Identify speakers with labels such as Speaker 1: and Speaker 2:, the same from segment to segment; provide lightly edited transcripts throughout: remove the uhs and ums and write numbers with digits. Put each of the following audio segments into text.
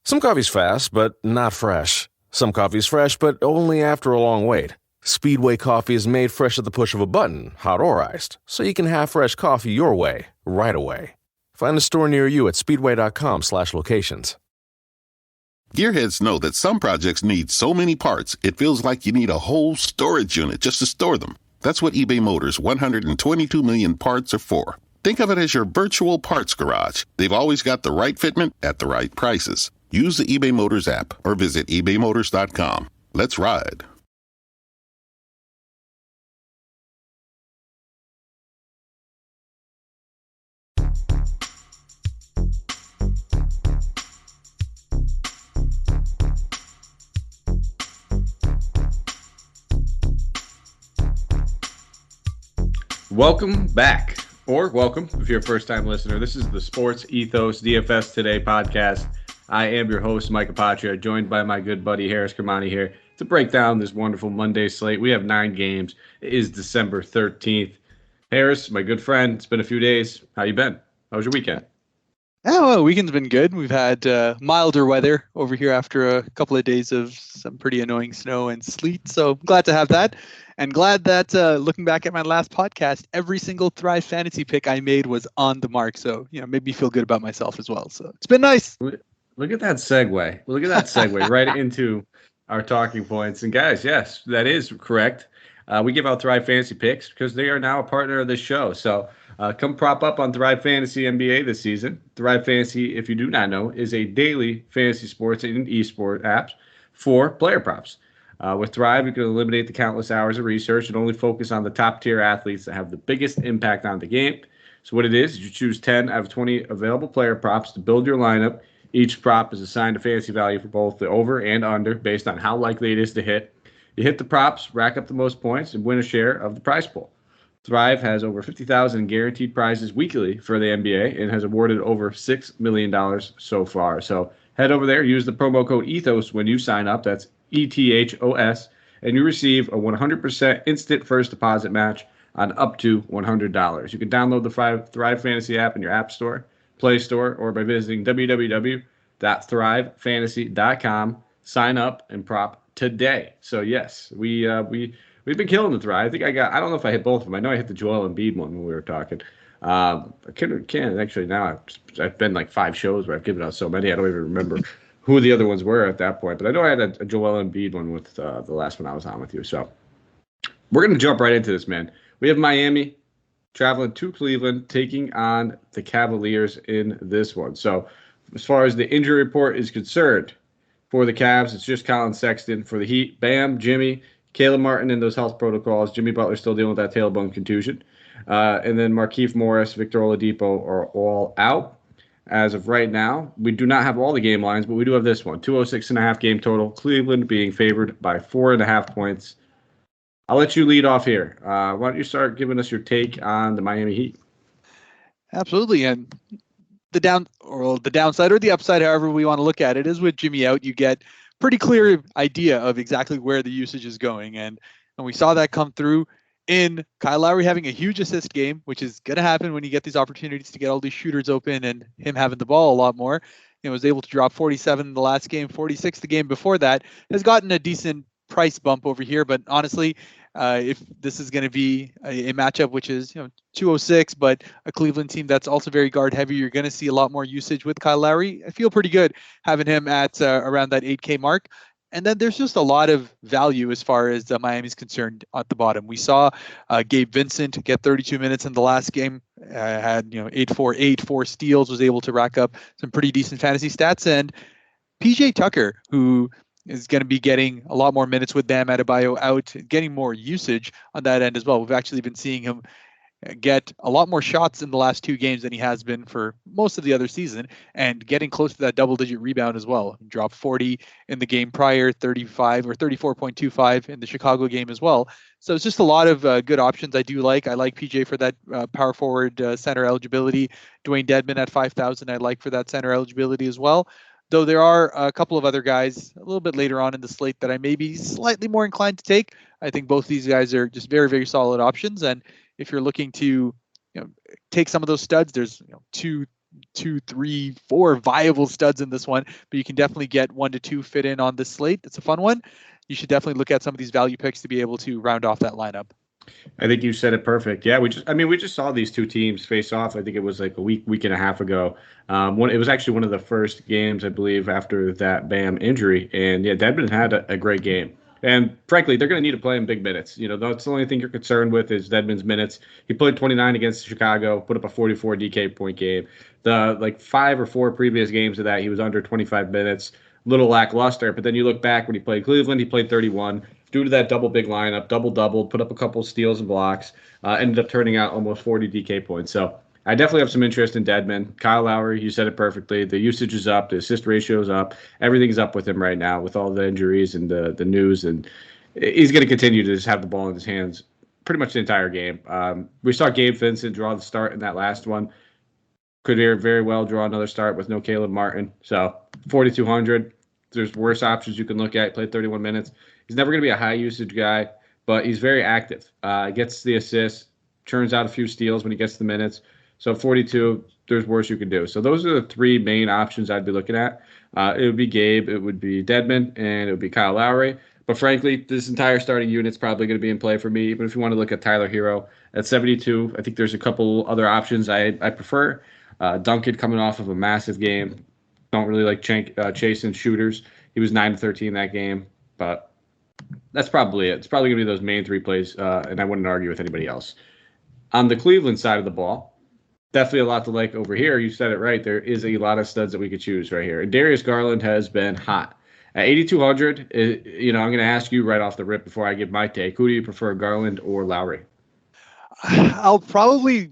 Speaker 1: Some coffee's fast, but not fresh. Some coffee's fresh, but only after a long wait. Speedway coffee is made fresh at the push of a button, hot or iced, so you can have fresh coffee your way, right away. Find a store near you at speedway.com/locations.
Speaker 2: Gearheads know that some projects need so many parts, it feels like you need a whole storage unit just to store them. That's what eBay Motors' 122 million parts are for. Think of it as your virtual parts garage. They've always got the right fitment at the right prices. Use the eBay Motors app or visit ebaymotors.com. Let's ride.
Speaker 3: Welcome back, or welcome if you're a first-time listener. This is the Sports Ethos DFS Today podcast. I am your host, Mike Apotria, joined by my good buddy Haaris and Mike here to break down this wonderful Monday slate. We have 9 games. It is December 13th. Haaris, my good friend, it's been a few days. How you been? How was your weekend?
Speaker 4: Oh, well, weekend's been good. We've had milder weather over here after a couple of days of some pretty annoying snow and sleet. So glad to have that. And glad that looking back at my last podcast, every single Thrive fantasy pick I made was on the mark. So, made me feel good about myself as well. So it's been nice.
Speaker 3: Look at that segue. Look at that segue right into our talking points. And guys, yes, that is correct. We give out Thrive fantasy picks because they are now a partner of this show. So come prop up on Thrive Fantasy NBA this season. Thrive Fantasy, if you do not know, is a daily fantasy sports and esport app for player props. With Thrive, you can eliminate the countless hours of research and only focus on the top-tier athletes that have the biggest impact on the game. So what it is you choose 10 out of 20 available player props to build your lineup. Each prop is assigned a fantasy value for both the over and under based on how likely it is to hit. You hit the props, rack up the most points, and win a share of the prize pool. Thrive has over 50,000 guaranteed prizes weekly for the NBA and has awarded over $6 million so far. So head over there, use the promo code ETHOS when you sign up. That's ETHOS, and you receive a 100% instant first deposit match on up to $100. You can download the Thrive Fantasy app in your App Store, Play Store, or by visiting www.thrivefantasy.com. Sign up and prop today. So yes, we've been killing the Thrive. I don't know if I hit both of them. I know I hit the Joel Embiid one when we were talking. I can't actually now. I've been like 5 shows where I've given out so many I don't even remember who the other ones were at that point. But I know I had a Joel Embiid one with the last one I was on with you. So we're going to jump right into this, man. We have Miami traveling to Cleveland, taking on the Cavaliers in this one. So as far as the injury report is concerned, for the Cavs, it's just Colin Sexton. For the Heat, Bam, Jimmy, Caleb Martin in those health protocols. Jimmy Butler still dealing with that tailbone contusion. And then Markieff Morris, Victor Oladipo are all out. As of right now, we do not have all the game lines, but we do have this one. 206.5 game total. Cleveland being favored by 4.5 points. I'll let you lead off here. Why don't you start giving us your take on the Miami Heat?
Speaker 4: Absolutely. And the downside or the upside, however we want to look at it, is with Jimmy out, you get pretty clear idea of exactly where the usage is going. And we saw that come through in Kyle Lowry having a huge assist game, which is going to happen when you get these opportunities to get all these shooters open, and him having the ball a lot more. Was able to drop 47 in the last game, 46 the game before that. Has gotten a decent price bump over here, but honestly, if this is going to be a matchup which is 206, but a Cleveland team that's also very guard heavy, you're going to see a lot more usage with Kyle Lowry. I feel pretty good having him at around that 8K mark. And then there's just a lot of value as far as Miami's concerned at the bottom. We saw Gabe Vincent get 32 minutes in the last game, had 8 4 steals, was able to rack up some pretty decent fantasy stats. And PJ Tucker, who is going to be getting a lot more minutes with Bam Adebayo out, getting more usage on that end as well. We've actually been seeing him get a lot more shots in the last 2 games than he has been for most of the other season, and getting close to that double-digit rebound as well. He dropped 40 in the game prior, 35 or 34.25 in the Chicago game as well. So it's just a lot of good options I like. I like PJ for that power forward center eligibility. Dwayne Deadman at 5,000 I like for that center eligibility as well. Though there are a couple of other guys a little bit later on in the slate that I may be slightly more inclined to take. I think both these guys are just very, very solid options. And if you're looking to take some of those studs, there's 2 2, 3, 4 viable studs in this one, but you can definitely get 1 to 2 fit in on this slate. It's a fun one. You should definitely look at some of these value picks to be able to round off that lineup.
Speaker 3: I think you said it perfect. Yeah, we just saw these two teams face off. I think it was like a week and a half ago. It was actually one of the first games, I believe, after that Bam injury. And yeah, Deadman had a great game. And frankly, they're going to need to play in big minutes. That's the only thing you're concerned with is Deadman's minutes. He played 29 against Chicago, put up a 44 DK point game. The 5 or 4 previous games of that, he was under 25 minutes. Little lackluster. But then you look back when he played Cleveland, he played 31. Due to that double big lineup, double, put up a couple steals and blocks, ended up turning out almost 40 DK points. So I definitely have some interest in Deadman. Kyle Lowry, you said it perfectly. The usage is up. The assist ratio is up. Everything's up with him right now with all the injuries and the news. And he's going to continue to just have the ball in his hands pretty much the entire game. We saw Gabe Vincent draw the start in that last one. Could very well draw another start with no Caleb Martin. So 4,200. There's worse options you can look at. He played 31 minutes. He's never going to be a high usage guy, but he's very active. Gets the assists, churns out a few steals when he gets the minutes. So 42, there's worse you can do. So those are the 3 main options I'd be looking at. It would be Gabe, it would be Deadman, and it would be Kyle Lowry. But frankly, this entire starting unit's probably going to be in play for me. Even if you want to look at Tyler Hero at 72, I think there's a couple other options I prefer. Duncan coming off of a massive game. Don't really like chasing shooters. He was 9-13 that game, but that's probably it. It's probably going to be those main 3 plays, and I wouldn't argue with anybody else. On the Cleveland side of the ball, definitely a lot to like over here. You said it right. There is a lot of studs that we could choose right here. And Darius Garland has been hot. At 8,200, I'm going to ask you right off the rip before I give my take. Who do you prefer, Garland or Lowry?
Speaker 4: I'm probably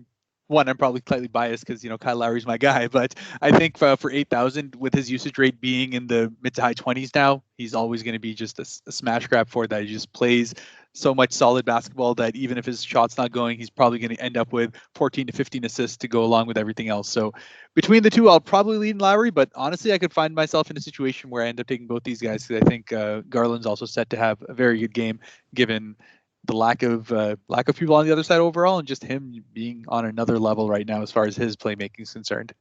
Speaker 4: slightly biased because, Kyle Lowry's my guy, but I think for 8,000 with his usage rate being in the mid to high 20s now, he's always going to be just a smash grab for that. He just plays so much solid basketball that even if his shot's not going, he's probably going to end up with 14 to 15 assists to go along with everything else. So between the two, I'll probably lean Lowry, but honestly, I could find myself in a situation where I end up taking both these guys because I think Garland's also set to have a very good game given the lack of people on the other side overall, and just him being on another level right now as far as his playmaking is concerned.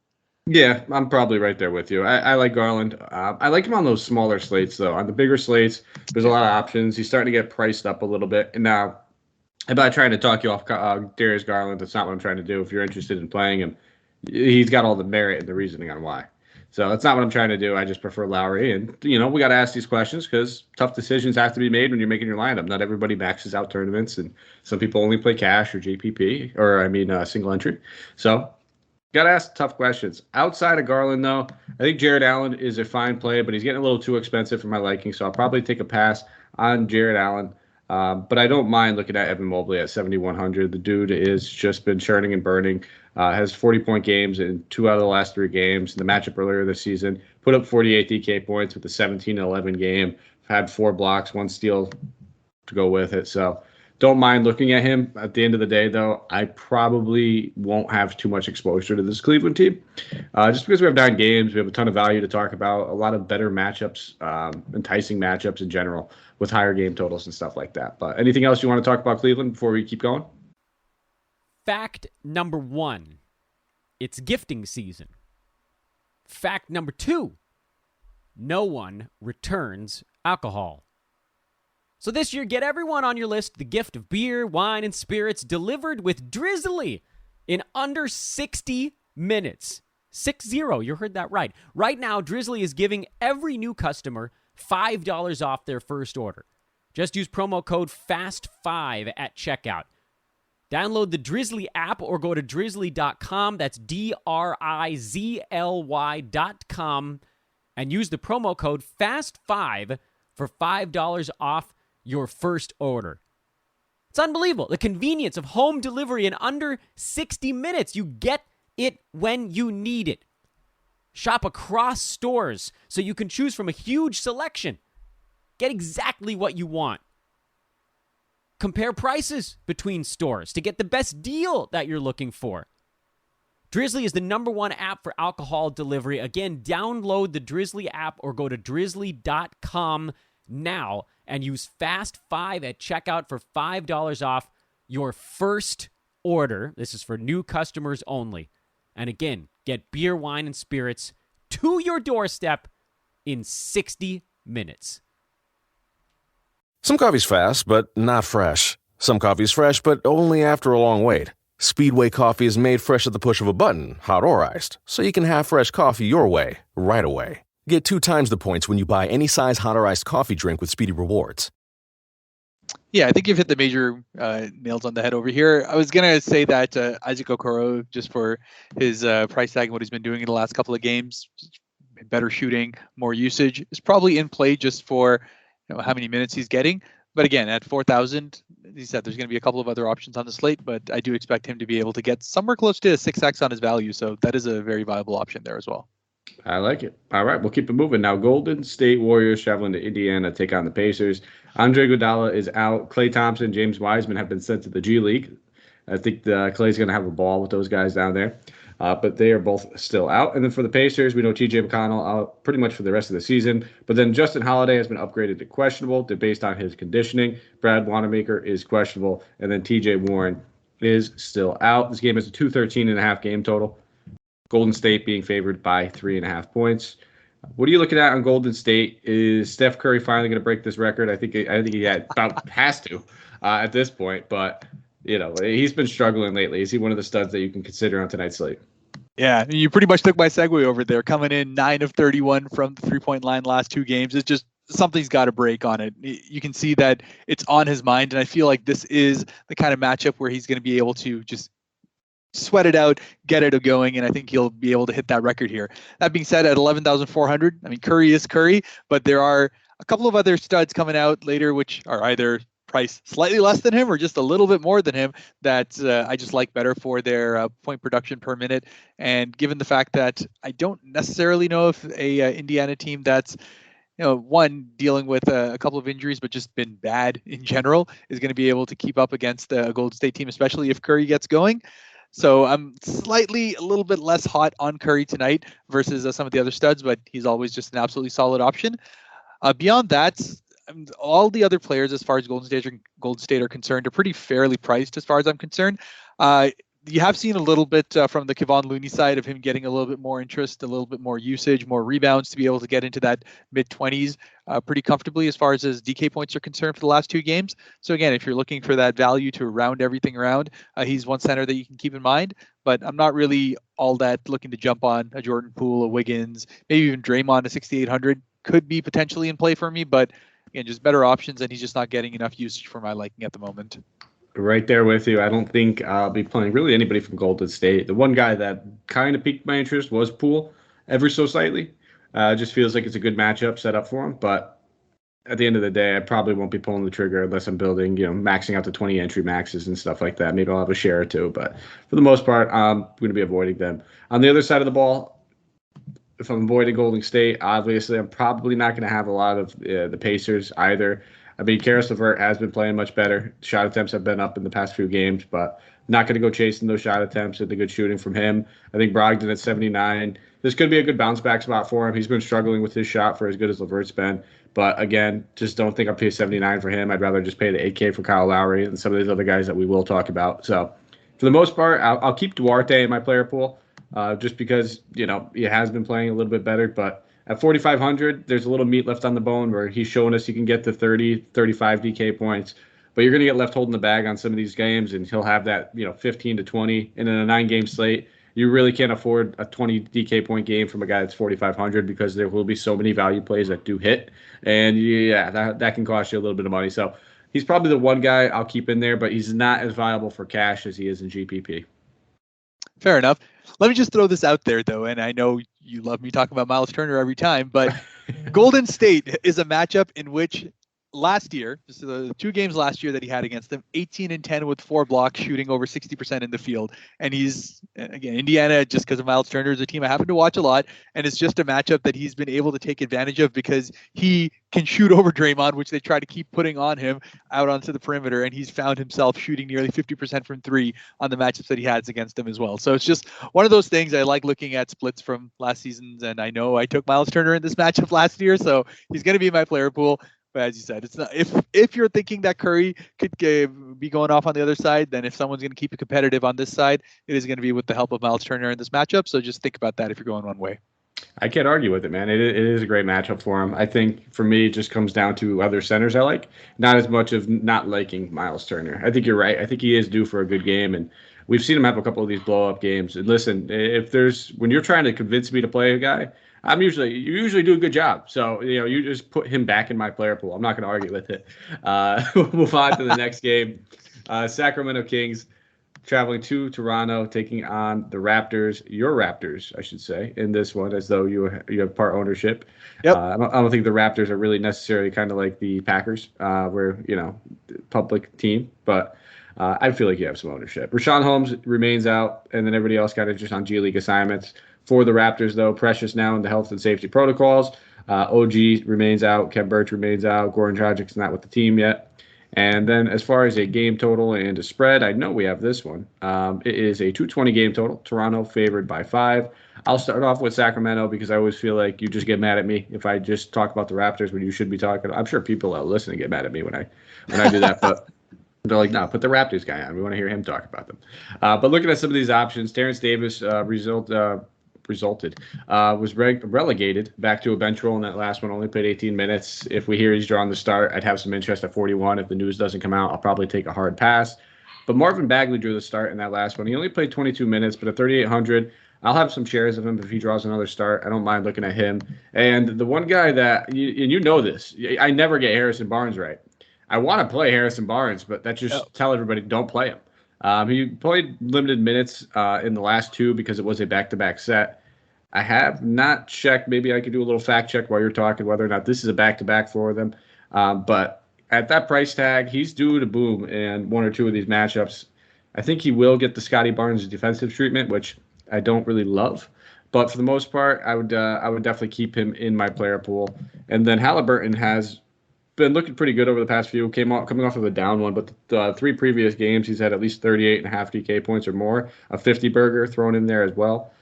Speaker 3: Yeah, I'm probably right there with you. I like Garland. I like him on those smaller slates, though. On the bigger slates, there's a lot of options. He's starting to get priced up a little bit. And now, I'm not trying to talk you off Darius Garland. That's not what I'm trying to do. If you're interested in playing him, he's got all the merit and the reasoning on why. So that's not what I'm trying to do. I just prefer Lowry. And, we got to ask these questions because tough decisions have to be made when you're making your lineup. Not everybody maxes out tournaments, and some people only play cash or JPP, single entry. So got to ask tough questions. Outside of Garland, though, I think Jared Allen is a fine play, but he's getting a little too expensive for my liking. So I'll probably take a pass on Jared Allen. But I don't mind looking at Evan Mobley at 7,100. The dude has just been churning and burning. Has 40-point games in 2 out of the last 3 games. The matchup earlier this season put up 48 DK points with a 17-11 game. Had 4 blocks, 1 steal to go with it. So don't mind looking at him. At the end of the day, though, I probably won't have too much exposure to this Cleveland team. Just because we have 9 games, we have a ton of value to talk about, a lot of better matchups, enticing matchups in general with higher game totals and stuff like that. But anything else you want to talk about Cleveland before we keep going?
Speaker 5: Fact number 1, it's gifting season. Fact number 2, no one returns alcohol. So this year, get everyone on your list the gift of beer, wine, and spirits delivered with Drizzly in under 60 minutes. 60, you heard that right. Right now, Drizzly is giving every new customer $5 off their first order. Just use promo code FAST5 at checkout. Download the Drizzly app or go to drizzly.com. That's DRIZLY.com. And use the promo code FAST5 for $5 off your first order. It's unbelievable. The convenience of home delivery in under 60 minutes. You get it when you need it. Shop across stores so you can choose from a huge selection. Get exactly what you want. Compare prices between stores to get the best deal that you're looking for. Drizzly is the #1 app for alcohol delivery. Again, download the Drizzly app or go to drizzly.com now and use FAST5 at checkout for $5 off your first order. This is for new customers only. And again, get beer, wine, and spirits to your doorstep in 60 minutes.
Speaker 1: Some coffee's fast, but not fresh. Some coffee's fresh, but only after a long wait. Speedway Coffee is made fresh at the push of a button, hot or iced, so you can have fresh coffee your way, right away. Get 2 times the points when you buy any size hot or iced coffee drink with Speedy Rewards.
Speaker 4: Yeah, I think you've hit the major nails on the head over here. I was going to say that Isaac Okoro, just for his price tag and what he's been doing in the last couple of games, better shooting, more usage, is probably in play just for how many minutes he's getting. But again, at 4,000, he said there's going to be a couple of other options on the slate, but I do expect him to be able to get somewhere close to a 6x on his value. So that is a very viable option there as well.
Speaker 3: I like it. All right, we'll keep it moving. Now, Golden State Warriors traveling to Indiana to take on the Pacers. Andre Iguodala is out. Klay Thompson, James Wiseman have been sent to the G League. I think Klay's going to have a ball with those guys down there. But they are both still out. And then for the Pacers, we know TJ McConnell out pretty much for the rest of the season. But then Justin Holiday has been upgraded to questionable based on his conditioning. Brad Wanamaker is questionable. And then TJ Warren is still out. This game is a 213.5 game total. Golden State being favored by 3.5 points. What are you looking at on Golden State? Is Steph Curry finally going to break this record? I think he has to at this point. But he's been struggling lately. Is he one of the studs that you can consider on tonight's slate?
Speaker 4: Yeah, you pretty much took my segue over there. Coming in 9 of 31 from the 3-point line last 2 games. It's just something's got to break on it. You can see that it's on his mind, and I feel like this is the kind of matchup where he's going to be able to just sweat it out, get it going, and I think he'll be able to hit that record here. That being said, at 11,400, I mean, Curry is Curry, but there are a couple of other studs coming out later, which are either priced slightly less than him or just a little bit more than him that I just like better for their point production per minute. And given the fact that I don't necessarily know if a Indiana team that's one dealing with a couple of injuries, but just been bad in general, is going to be able to keep up against the Golden State team, especially if Curry gets going. So I'm a little bit less hot on Curry tonight versus some of the other studs, but he's always just an absolutely solid option. Beyond that, all the other players, as far as Golden State are concerned, are pretty fairly priced as far as I'm concerned. You have seen a little bit from the Kevon Looney side of him getting a little bit more interest, a little bit more usage, more rebounds to be able to get into that mid-20s pretty comfortably as far as his DK points are concerned for the last 2 games. So again, if you're looking for that value to round everything around, he's one center that you can keep in mind. But I'm not really all that looking to jump on a Jordan Poole, a Wiggins, maybe even Draymond at 6,800 could be potentially in play for me. But again, just better options, and he's just not getting enough usage for my liking at the moment.
Speaker 3: Right there with you. I don't think I'll be playing really anybody from Golden State. The one guy that kind of piqued my interest was Poole, ever so slightly. Just feels like it's a good matchup set up for him. But at the end of the day, I probably won't be pulling the trigger unless I'm building, maxing out the 20 entry maxes and stuff like that. Maybe I'll have a share or two. But for the most part, I'm going to be avoiding them. On the other side of the ball, if I'm avoiding Golden State, obviously I'm probably not going to have a lot of the Pacers either. I mean, Karis LeVert has been playing much better. Shot attempts have been up in the past few games, but not going to go chasing those shot attempts with the good shooting from him. I think Brogdon at 79. This could be a good bounce back spot for him. He's been struggling with his shot for as good as LeVert's been. But again, just don't think I'll pay 79 for him. I'd rather just pay the 8K for Kyle Lowry and some of these other guys that we will talk about. So for the most part, I'll keep Duarte in my player pool just because, he has been playing a little bit better. But at 4,500, there's a little meat left on the bone where he's showing us he can get to 30, 35 DK points. But you're going to get left holding the bag on some of these games, and he'll have that 15 to 20. And in a 9-game slate, you really can't afford a 20 DK point game from a guy that's 4,500 because there will be so many value plays that do hit. And, that can cost you a little bit of money. So he's probably the one guy I'll keep in there, but he's not as viable for cash as he is in GPP.
Speaker 4: Fair enough. Let me just throw this out there, though, and I know you love me talking about Miles Turner every time, but Golden State is a matchup in which last year, just the 2 games last year that he had against them, 18-10 with 4 blocks, shooting over 60% in the field. And he's, again, Indiana, just because of Miles Turner, is a team I happen to watch a lot. And it's just a matchup that he's been able to take advantage of because he can shoot over Draymond, which they try to keep putting on him out onto the perimeter. And he's found himself shooting nearly 50% from 3 on the matchups that he has against them as well. So it's just one of those things. I like looking at splits from last season's. And I know I took Miles Turner in this matchup last year, so he's going to be in my player pool. But as you said, it's not if you're thinking that Curry could be going off on the other side, then if someone's going to keep it competitive on this side, it is going to be with the help of Miles Turner in this matchup. So just think about that if you're going one way.
Speaker 3: I can't argue with it, man. It is a great matchup for him. I think for me, it just comes down to other centers I like, not as much of not liking Miles Turner. I think you're right. I think he is due for a good game, and we've seen him have a couple of these blow up games. And listen, when you're trying to convince me to play a guy, you usually do a good job. So you just put him back in my player pool. I'm not going to argue with it. We'll move on to the next game. Sacramento Kings traveling to Toronto, taking on the Raptors, your Raptors, I should say, in this one, as though you have part ownership.
Speaker 4: Yep.
Speaker 3: I don't think the Raptors are really necessarily kind of like the Packers, where, public team, but I feel like you have some ownership. Rashawn Holmes remains out, and then everybody else kind of just on G League assignments. For the Raptors, though, Precious now in the health and safety protocols. OG remains out. Ken Burch remains out. Goran Dragic's not with the team yet. And then as far as a game total and a spread, I know we have this one. It is a 220 game total. Toronto favored by 5. I'll start off with Sacramento because I always feel like you just get mad at me if I just talk about the Raptors when you should be talking. I'm sure people that listen get mad at me when I do that, but they're like, no, put the Raptors guy on. We want to hear him talk about them. But looking at some of these options, Terence Davis was relegated back to a bench role in that last one, only played 18 minutes. If we hear he's drawn the start, I'd have some interest at 41. If the news doesn't come out, I'll probably take a hard pass. But Marvin Bagley drew the start in that last one. He only played 22 minutes, but at 3,800, I'll have some shares of him if he draws another start. I don't mind looking at him. And the one guy that, you know this, I never get Harrison Barnes right. I want to play Harrison Barnes, but that's just tell everybody don't play him. He played limited minutes in the last two because it was a back-to-back set. I have not checked. Maybe I could do a little fact check while you're talking whether or not this is a back-to-back for them. But at that price tag, he's due to boom in one or two of these matchups. I think he will get the Scottie Barnes defensive treatment, which I don't really love. But for the most part, I would definitely keep him in my player pool. And then Halliburton has been looking pretty good over the past few. Coming off of a down one, but the 3 previous games, he's had at least 38.5 DK points or more. A 50 burger thrown in there as well.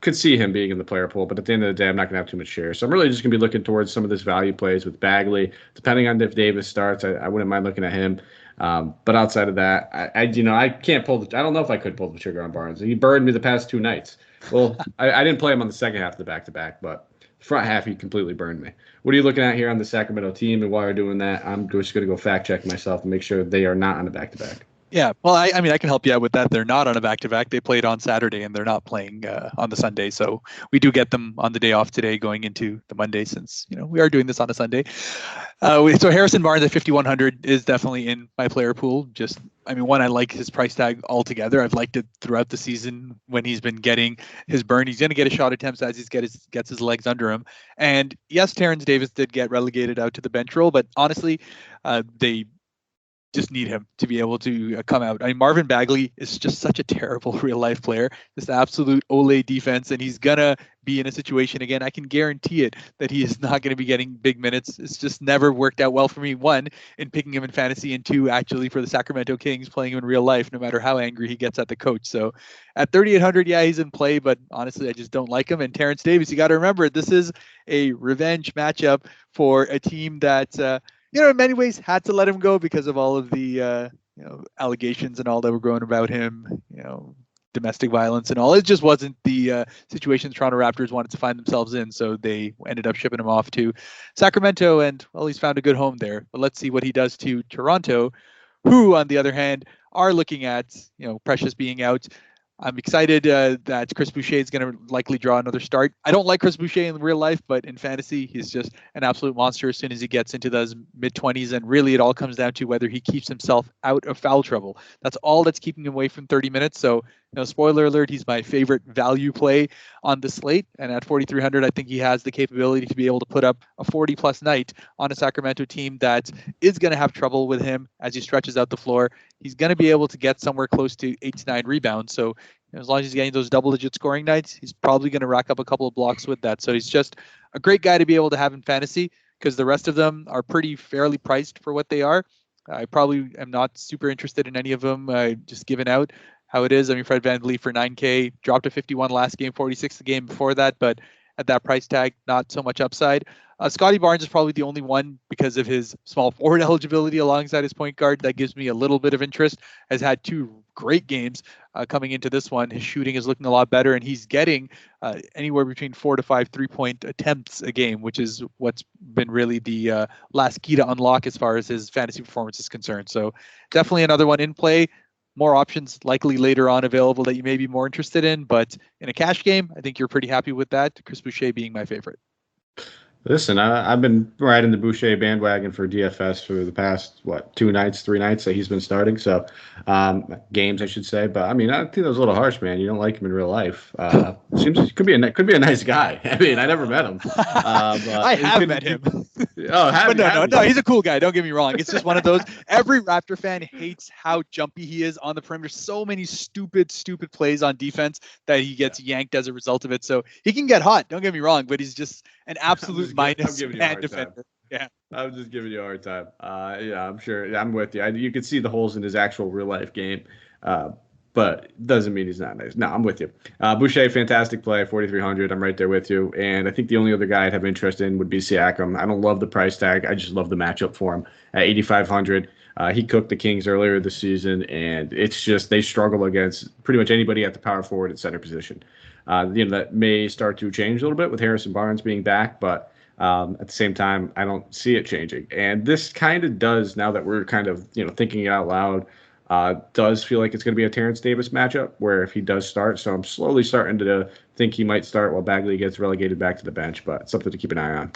Speaker 3: Could see him being in the player pool, but at the end of the day, I'm not going to have too much share. So I'm really just going to be looking towards some of this value plays with Bagley. Depending on if Davis starts, I wouldn't mind looking at him. But outside of that, I can't pull I don't know if I could pull the trigger on Barnes. He burned me the past 2 nights. Well, I didn't play him on the second half of the back-to-back, but front half, he completely burned me. What are you looking at here on the Sacramento team? And while you're doing that, I'm just going to go fact check myself and make sure they are not on the back-to-back.
Speaker 4: Yeah, well, I mean, I can help you out with that. They're not on a back-to-back. They played on Saturday, and they're not playing on the Sunday. So we do get them on the day off today going into the Monday since, we are doing this on a Sunday. So Harrison Barnes at 5,100 is definitely in my player pool. One, I like his price tag altogether. I've liked it throughout the season when he's been getting his burn. He's going to get a shot attempts as he gets his legs under him. And yes, Terence Davis did get relegated out to the bench role, but honestly, they just need him to be able to come out. I mean, Marvin Bagley is just such a terrible real life player, just absolute Ole defense, and he's gonna be in a situation again. I can guarantee it that he is not going to be getting big minutes. It's just never worked out well for me. 1, in picking him in fantasy, and 2, actually for the Sacramento Kings playing him in real life, no matter how angry he gets at the coach. So at 3,800, yeah, he's in play, but honestly, I just don't like him. And Terence Davis, you got to remember, this is a revenge matchup for a team that, in many ways had to let him go because of all of the, allegations and all that were going about him, domestic violence and all. It just wasn't the situation the Toronto Raptors wanted to find themselves in. So they ended up shipping him off to Sacramento, and, well, he's found a good home there. But let's see what he does to Toronto, who, on the other hand, are looking at, Precious being out. I'm excited that Chris Boucher is going to likely draw another start. I don't like Chris Boucher in real life, but in fantasy, he's just an absolute monster as soon as he gets into those mid-20s. And really, it all comes down to whether he keeps himself out of foul trouble. That's all that's keeping him away from 30 minutes. So, spoiler alert, he's my favorite value play on the slate. And at 4,300, I think he has the capability to be able to put up a 40-plus night on a Sacramento team that is going to have trouble with him as he stretches out the floor. He's going to be able to get somewhere close to 8 to 9 rebounds. So as long as he's getting those double-digit scoring nights, he's probably going to rack up a couple of blocks with that. So he's just a great guy to be able to have in fantasy because the rest of them are pretty fairly priced for what they are. I probably am not super interested in any of them, just giving out how it is. I mean, Fred VanVleet for 9K dropped to 51 last game, 46 the game before that. But at that price tag, not so much upside. Scottie Barnes is probably the only one because of his small forward eligibility alongside his point guard that gives me a little bit of interest. Has had 2 great games coming into this one. His shooting is looking a lot better, and he's getting anywhere between 4 to 5 3-point attempts a game, which is what's been really the last key to unlock as far as his fantasy performance is concerned. So definitely another one in play. More options likely later on available that you may be more interested in, but in a cash game, I think you're pretty happy with that. Chris Boucher being my favorite.
Speaker 3: Listen, I've been riding the Boucher bandwagon for DFS for the past, 3 nights that he's been starting. So games, I should say. But I mean, I think that was a little harsh, man. You don't like him in real life. Seems could be a nice guy. I mean, I never met him. But
Speaker 4: I have met him.
Speaker 3: But
Speaker 4: no, he's a cool guy. Don't get me wrong. It's just one of those. Every Raptor fan hates how jumpy he is on the perimeter. So many stupid plays on defense that he gets yanked as a result of it. So he can get hot. Don't get me wrong, but he's just an absolute minus man defender. Yeah,
Speaker 3: I'm just giving you a hard time. Yeah, I'm sure. I'm with you. You could see the holes in his actual real life game, but it doesn't mean he's not nice. No, I'm with you. Boucher, fantastic play, 4,300. I'm right there with you. And I think the only other guy I'd have interest in would be Siakam. I don't love the price tag. I just love the matchup for him at 8,500. He cooked the Kings earlier this season, and it's just they struggle against pretty much anybody at the power forward and center position. That may start to change a little bit with Harris and Barnes being back, but at the same time, I don't see it changing. And this kind of does, now that we're kind of thinking it out loud, does feel like it's going to be a Terence Davis matchup where if he does start. So I'm slowly starting to think he might start while Bagley gets relegated back to the bench, but something to keep an eye on.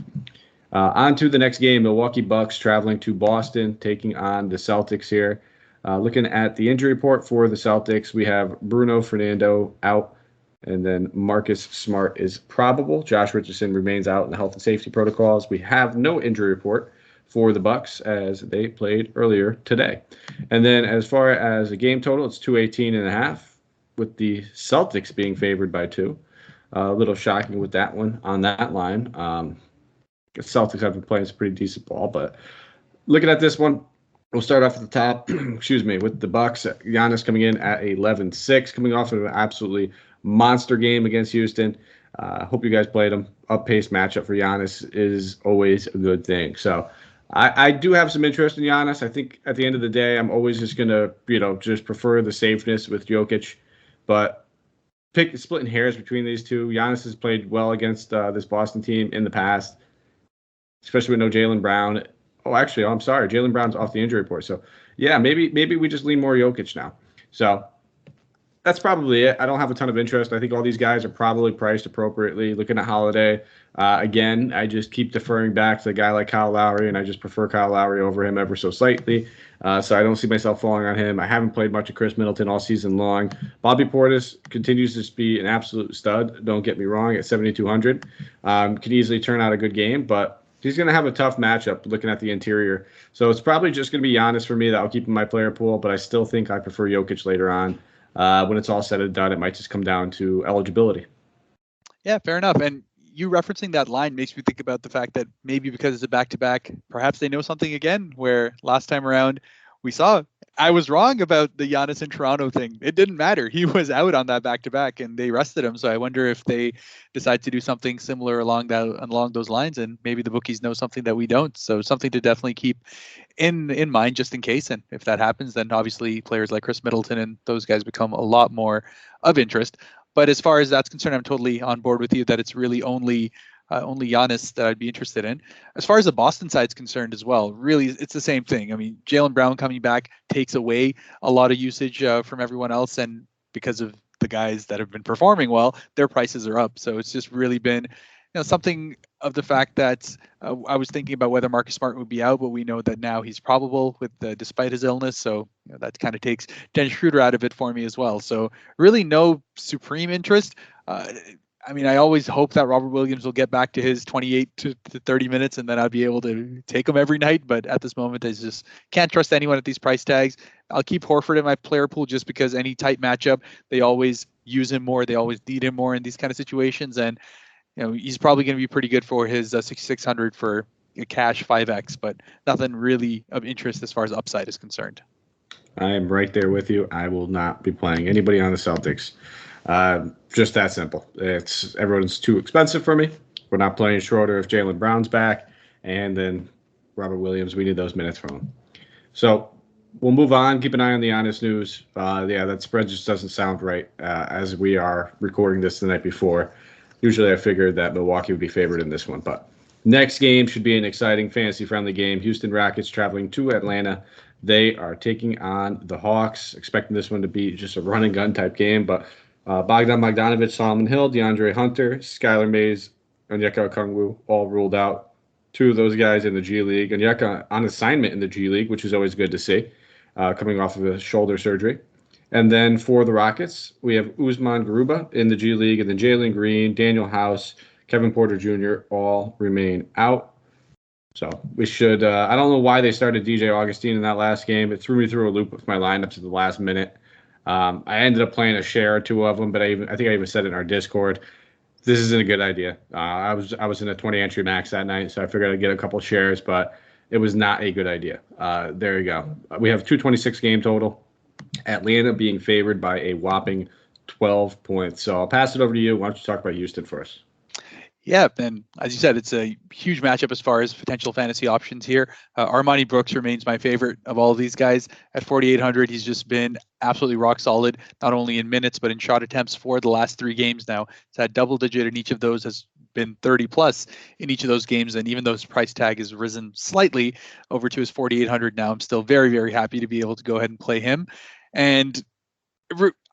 Speaker 3: On to the next game, Milwaukee Bucks traveling to Boston, taking on the Celtics here. Looking at the injury report for the Celtics, we have Bruno Fernando out. And then Marcus Smart is probable. Josh Richardson remains out in the health and safety protocols. We have no injury report for the Bucks as they played earlier today. And then as far as a game total, it's 218.5 with the Celtics being favored by 2. A little shocking with that one on that line. The Celtics have been playing some pretty decent ball, but looking at this one, we'll start off at the top, with the Bucks. Giannis coming in at 11-6, coming off of an absolutely monster game against Houston. Hope you guys played him. Up-paced matchup for Giannis is always a good thing. So I do have some interest in Giannis. I think at the end of the day, I'm always just going to, just prefer the safeness with Jokic. But splitting hairs between these two, Giannis has played well against this Boston team in the past, especially with no Jalen Brown. I'm sorry. Jalen Brown's off the injury report. So, yeah, maybe we just lean more Jokic now. So that's probably it. I don't have a ton of interest. I think all these guys are probably priced appropriately. Looking at Holiday, again, I just keep deferring back to a guy like Kyle Lowry, and I just prefer Kyle Lowry over him ever so slightly. So I don't see myself falling on him. I haven't played much of Chris Middleton all season long. Bobby Portis continues to be an absolute stud. Don't get me wrong, at 7,200. Could easily turn out a good game, but he's going to have a tough matchup looking at the interior. So it's probably just going to be Giannis for me that I'll keep in my player pool, but I still think I prefer Jokic later on. When it's all said and done, it might just come down to eligibility. Yeah,
Speaker 4: fair enough. And you referencing that line makes me think about the fact that maybe because it's a back-to-back, perhaps they know something again, where last time around we saw I was wrong about the Giannis in Toronto thing. It didn't matter. He was out on that back-to-back and they rested him. So I wonder if they decide to do something similar along those lines, and maybe the bookies know something that we don't. So something to definitely keep in mind just in case. And if that happens, then obviously players like Chris Middleton and those guys become a lot more of interest. But as far as that's concerned, I'm totally on board with you that it's really only Giannis that I'd be interested in. As far as the Boston side's concerned as well, really, it's the same thing. I mean, Jalen Brown coming back takes away a lot of usage from everyone else, and because of the guys that have been performing well, their prices are up. So it's just really been, something of the fact that I was thinking about whether Marcus Smart would be out, but we know that now he's probable despite his illness. So that kind of takes Dennis Schroeder out of it for me as well. So really no supreme interest. I mean, I always hope that Robert Williams will get back to his 28 to 30 minutes and then I'll be able to take him every night. But at this moment, I just can't trust anyone at these price tags. I'll keep Horford in my player pool just because any tight matchup, they always use him more. They always need him more in these kind of situations. And, he's probably going to be pretty good for his 6,600 for a cash 5X, but nothing really of interest as far as upside is concerned.
Speaker 3: I am right there with you. I will not be playing anybody on the Celtics. Just that simple. Everyone's too expensive for me. We're not playing Schroeder if Jalen Brown's back, and then Robert Williams. We need those minutes from him. So we'll move on. Keep an eye on the Giannis news. That spread just doesn't sound right as we are recording this the night before. Usually I figured that Milwaukee would be favored in this one, but next game should be an exciting fantasy-friendly game. Houston Rockets traveling to Atlanta. They are taking on the Hawks, expecting this one to be just a run-and-gun type game, but Bogdan Bogdanovic, Solomon Hill, DeAndre Hunter, Skylar Mays, Onyeka Okongwu all ruled out. Two of those guys in the G League. Onyeka on assignment in the G League, which is always good to see, coming off of a shoulder surgery. And then for the Rockets, we have Usman Garuba in the G League, and then Jalen Green, Daniel House, Kevin Porter Jr. all remain out. So we should I don't know why they started DJ Augustine in that last game. It threw me through a loop with my lineups at the last minute. I ended up playing a share or two of them, but I think I even said it in our Discord. This isn't a good idea. I was in a 20 entry max that night, so I figured I'd get a couple shares, but it was not a good idea. There you go. We have 226 game total. Atlanta being favored by a whopping 12 points. So I'll pass it over to you. Why don't you talk about Houston first?
Speaker 4: Yeah, and as you said, it's a huge matchup as far as potential fantasy options here. Armani Brooks remains my favorite of all of these guys. At 4,800, he's just been absolutely rock solid, not only in minutes, but in shot attempts for the last 3 games now. It's had double digit in each of those, has been 30 plus in each of those games. And even though his price tag has risen slightly over to his 4,800 now, I'm still very, very happy to be able to go ahead and play him. And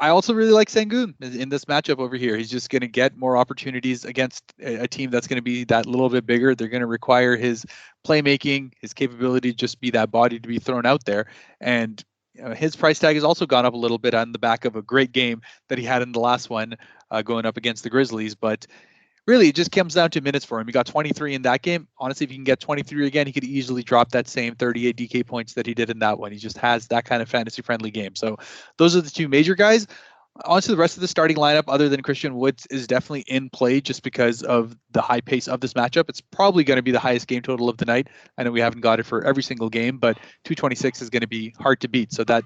Speaker 4: I also really like Sengun in this matchup over here. He's just going to get more opportunities against a team that's going to be that little bit bigger. They're going to require his playmaking, his capability to just be that body to be thrown out there. And his price tag has also gone up a little bit on the back of a great game that he had in the last one going up against the Grizzlies. But really, it just comes down to minutes for him. He got 23 in that game. Honestly, if he can get 23 again, he could easily drop that same 38 DK points that he did in that one. He just has that kind of fantasy-friendly game. So those are the two major guys. Honestly, the rest of the starting lineup, other than Christian Woods, is definitely in play just because of the high pace of this matchup. It's probably going to be the highest game total of the night. I know we haven't got it for every single game, but 226 is going to be hard to beat. So that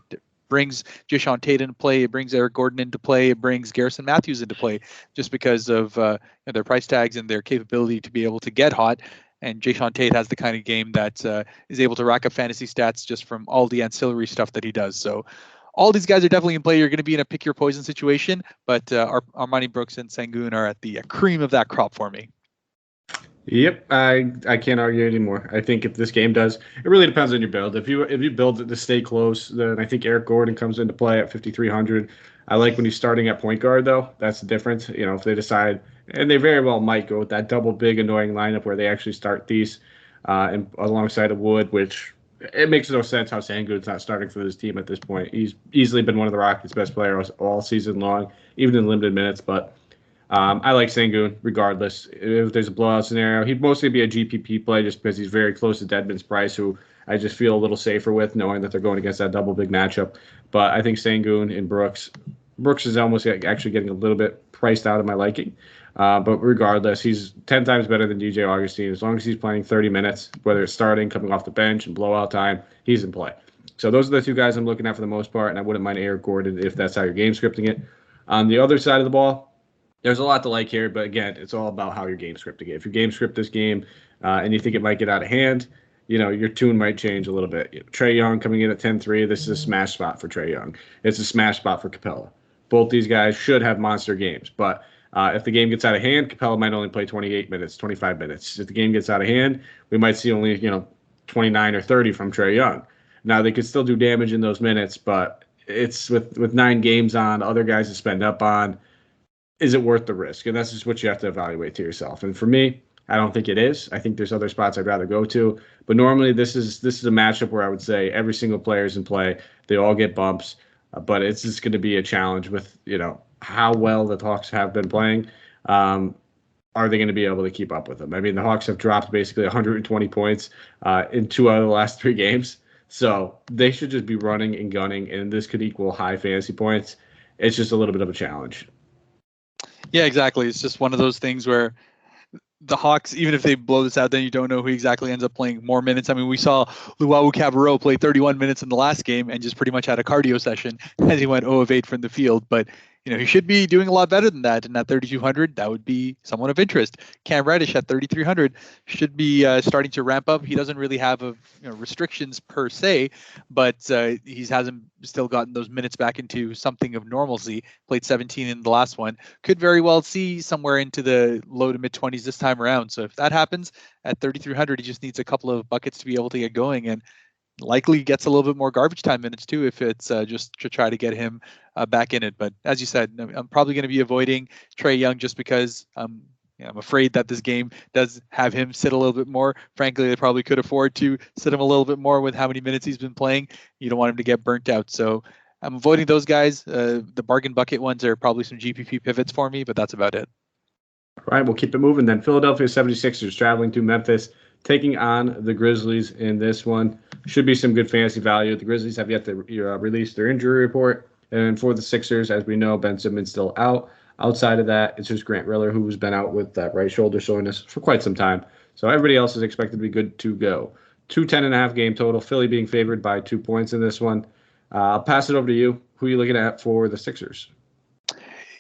Speaker 4: brings Jae'Sean Tate into play. It brings Eric Gordon into play. It brings Garrison Matthews into play just because of their price tags and their capability to be able to get hot. And Jae'Sean Tate has the kind of game that is able to rack up fantasy stats just from all the ancillary stuff that he does. So all these guys are definitely in play. You're going to be in a pick your poison situation, but Armani Brooks and Sengun are at the cream of that crop for me.
Speaker 3: Yep, I can't argue anymore. I think if this game does, it really depends on your build. If you build it to stay close, then I think Eric Gordon comes into play at 5,300. I like when he's starting at point guard, though. That's the difference. If they decide, and they very well might go with that double big annoying lineup where they actually start these and alongside of Wood, which it makes no sense how Sengun's not starting for this team at this point. He's easily been one of the Rockets' best players all season long, even in limited minutes, but I like Sengun regardless. If there's a blowout scenario, he'd mostly be a GPP play just because he's very close to Deadman's price, who I just feel a little safer with knowing that they're going against that double big matchup. But I think Sengun and Brooks is almost actually getting a little bit priced out of my liking. But regardless, he's 10 times better than DJ Augustine. As long as he's playing 30 minutes, whether it's starting, coming off the bench, and blowout time, he's in play. So those are the two guys I'm looking at for the most part, and I wouldn't mind Eric Gordon if that's how you're game scripting it. On the other side of the ball, there's a lot to like here, but again, it's all about how you're game scripting it. If you game script this game and you think it might get out of hand, your tune might change a little bit. Trey Young coming in at 10-3, this is a smash spot for Trey Young. It's a smash spot for Capella. Both these guys should have monster games, but if the game gets out of hand, Capella might only play 28 minutes, 25 minutes. If the game gets out of hand, we might see only 29 or 30 from Trey Young. Now, they could still do damage in those minutes, but it's with 9 games on, other guys to spend up on, is it worth the risk? And that's just what you have to evaluate to yourself. And for me, I don't think it is. I think there's other spots I'd rather go to. But normally this is a matchup where I would say every single player is in play. They all get bumps. But it's just going to be a challenge with, how well the Hawks have been playing. Are they going to be able to keep up with them? I mean, the Hawks have dropped basically 120 points in 2 out of the last 3 games. So they should just be running and gunning, and this could equal high fantasy points. It's just a little bit of a challenge.
Speaker 4: Yeah, exactly. It's just one of those things where the Hawks, even if they blow this out, then you don't know who exactly ends up playing more minutes. I mean, we saw Luau Cabarro play 31 minutes in the last game and just pretty much had a cardio session as he went 0 of 8 from the field. But, he should be doing a lot better than that. And at 3,200, that would be somewhat of interest. Cam Reddish at 3,300 should be starting to ramp up. He doesn't really have restrictions per se, but he hasn't still gotten those minutes back into something of normalcy. Played 17 in the last one. Could very well see somewhere into the low to mid 20s this time around. So if that happens at 3,300, he just needs a couple of buckets to be able to get going, and likely gets a little bit more garbage time minutes too if it's just to try to get him back in it. But as you said, I'm probably going to be avoiding Trey Young just because I'm afraid that this game does have him sit a little bit more. Frankly, they probably could afford to sit him a little bit more with how many minutes he's been playing. You don't want him to get burnt out. So I'm avoiding those guys. The bargain bucket ones are probably some GPP pivots for me, but that's about it.
Speaker 3: All right, we'll keep it moving then. Philadelphia 76ers traveling to Memphis, taking on the Grizzlies in this one. Should be some good fantasy value. The Grizzlies have yet to release their injury report. And for the Sixers, as we know, Ben Simmons still out. Outside of that, it's just Grant Riller, who's been out with that right shoulder soreness for quite some time. So everybody else is expected to be good to go. 210.5 game total. Philly being favored by 2 points in this one. I'll pass it over to you. Who are you looking at for the Sixers?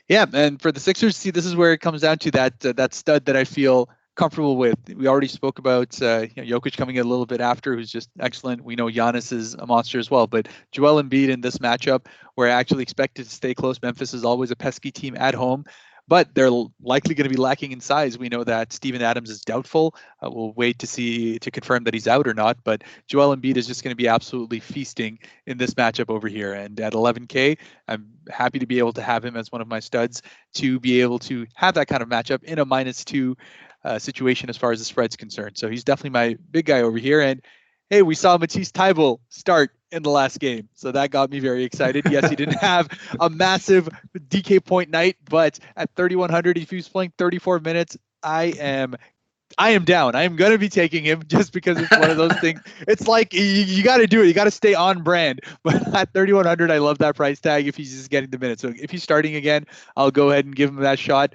Speaker 4: Yeah, and for the Sixers, see, this is where it comes down to that stud that I feel comfortable with. We already spoke about Jokic coming in a little bit after, who's just excellent. We know Giannis is a monster as well, but Joel Embiid in this matchup, where I actually expected to stay close. Memphis is always a pesky team at home, but they're likely going to be lacking in size. We know that Steven Adams is doubtful. We'll wait to confirm that he's out or not, but Joel Embiid is just going to be absolutely feasting in this matchup over here. And at 11K, I'm happy to be able to have him as one of my studs to be able to have that kind of matchup in a -2 situation as far as the spread's concerned. So he's definitely my big guy over here. And hey, we saw Matisse Thybulle start in the last game, so that got me very excited. Yes, he didn't have a massive DK point night, but at 3,100, if he's playing 34 minutes, I am down. I am going to be taking him just because it's one of those things. It's like you got to do it. You got to stay on brand. But at 3,100, I love that price tag if he's just getting the minutes. So if he's starting again, I'll go ahead and give him that shot.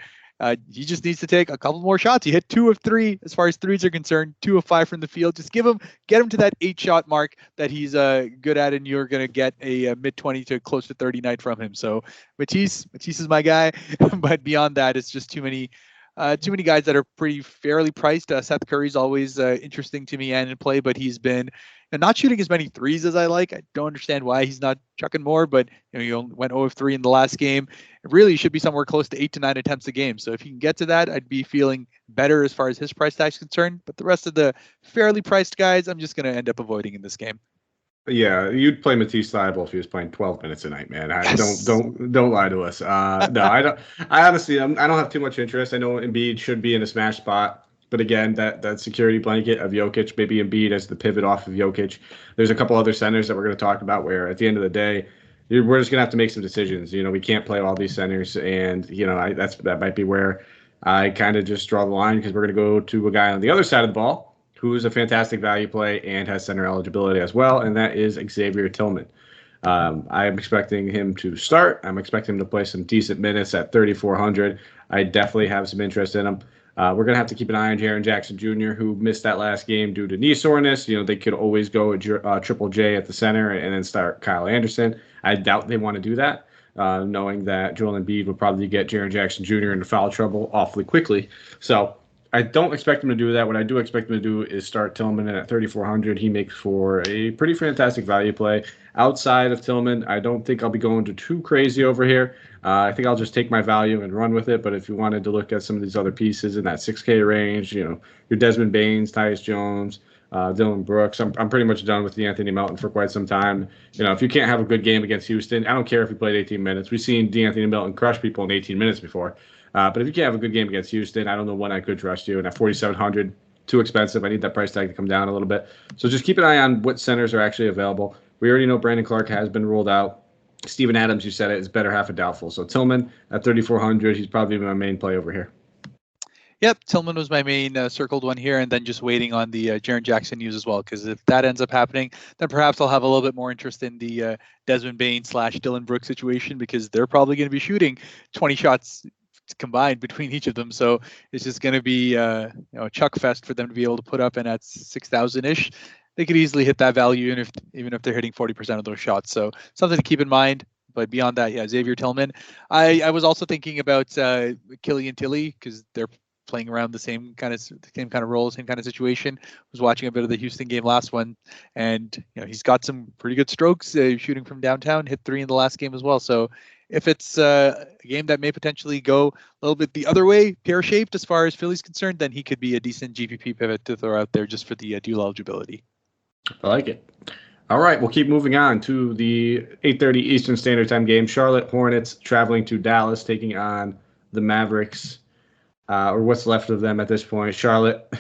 Speaker 4: He just needs to take a couple more shots. He hit 2 of 3 as far as threes are concerned, 2 of 5 from the field. Just get him to that 8-shot mark that he's good at, and you're going to get a mid-20 to close to 30 night from him. So Matisse is my guy, but beyond that, it's just too many guys that are pretty fairly priced. Seth Curry's always interesting to me and in play, but he's been not shooting as many threes as I like. I don't understand why he's not chucking more, but he only went 0 of 3 in the last game. It really should be somewhere close to 8 to 9 attempts a game. So if he can get to that, I'd be feeling better as far as his price tag is concerned. But the rest of the fairly priced guys, I'm just going to end up avoiding in this game.
Speaker 3: Yeah, you'd play Matisse Thybulle if he was playing 12 minutes a night, man.
Speaker 4: Yes.
Speaker 3: Don't lie to us. No, I don't. I honestly, I don't have too much interest. I know Embiid should be in a smash spot. But again, that security blanket of Jokic, maybe Embiid as the pivot off of Jokic. There's a couple other centers that we're going to talk about where at the end of the day, we're just going to have to make some decisions. We can't play all these centers. And, that might be where I kind of just draw the line because we're going to go to a guy on the other side of the ball who is a fantastic value play and has center eligibility as well. And that is Xavier Tillman. I'm expecting him to start. I'm expecting him to play some decent minutes at 3,400. I definitely have some interest in him. We're going to have to keep an eye on Jaren Jackson Jr., who missed that last game due to knee soreness. They could always go with Triple J at the center and then start Kyle Anderson. I doubt they want to do that, knowing that Joel Embiid will probably get Jaren Jackson Jr. into foul trouble awfully quickly. So I don't expect him to do that. What I do expect him to do is start Tillman, and at 3,400, he makes for a pretty fantastic value play. Outside of Tillman, I don't think I'll be going too crazy over here. I think I'll just take my value and run with it. But if you wanted to look at some of these other pieces in that 6K range, your Desmond Baines, Tyus Jones, Dillon Brooks, I'm pretty much done with the Anthony Melton for quite some time. If you can't have a good game against Houston, I don't care if he played 18 minutes. We've seen DeAnthony Melton crush people in 18 minutes before. But if you can't have a good game against Houston, I don't know when I could trust you. And at 4,700, too expensive. I need that price tag to come down a little bit. So just keep an eye on what centers are actually available. We already know Brandon Clark has been ruled out. Steven Adams, you said it, is better half a doubtful. So Tillman at 3,400, he's probably my main play over here.
Speaker 4: Yep, Tillman was my main circled one here, and then just waiting on the Jaren Jackson news as well, because if that ends up happening, then perhaps I'll have a little bit more interest in the Desmond Bain / Dillon Brooks situation, because they're probably going to be shooting 20 shots combined between each of them. So it's just going to be a chuck fest for them to be able to put up, and at 6,000-ish, they could easily hit that value even if they're hitting 40% of those shots. So something to keep in mind. But beyond that, yeah, Xavier Tillman. I was also thinking about Killian Tilly because they're playing around the same kind of role, same kind of situation. Was watching a bit of the Houston game last one, and he's got some pretty good strokes shooting from downtown. Hit 3 in the last game as well. So if it's a game that may potentially go a little bit the other way, pear-shaped as far as Philly's concerned, then he could be a decent GPP pivot to throw out there just for the dual eligibility.
Speaker 3: I like it. All right, we'll keep moving on to the 8:30 Eastern Standard Time game. Charlotte Hornets traveling to Dallas, taking on the Mavericks, or what's left of them at this point. Charlotte,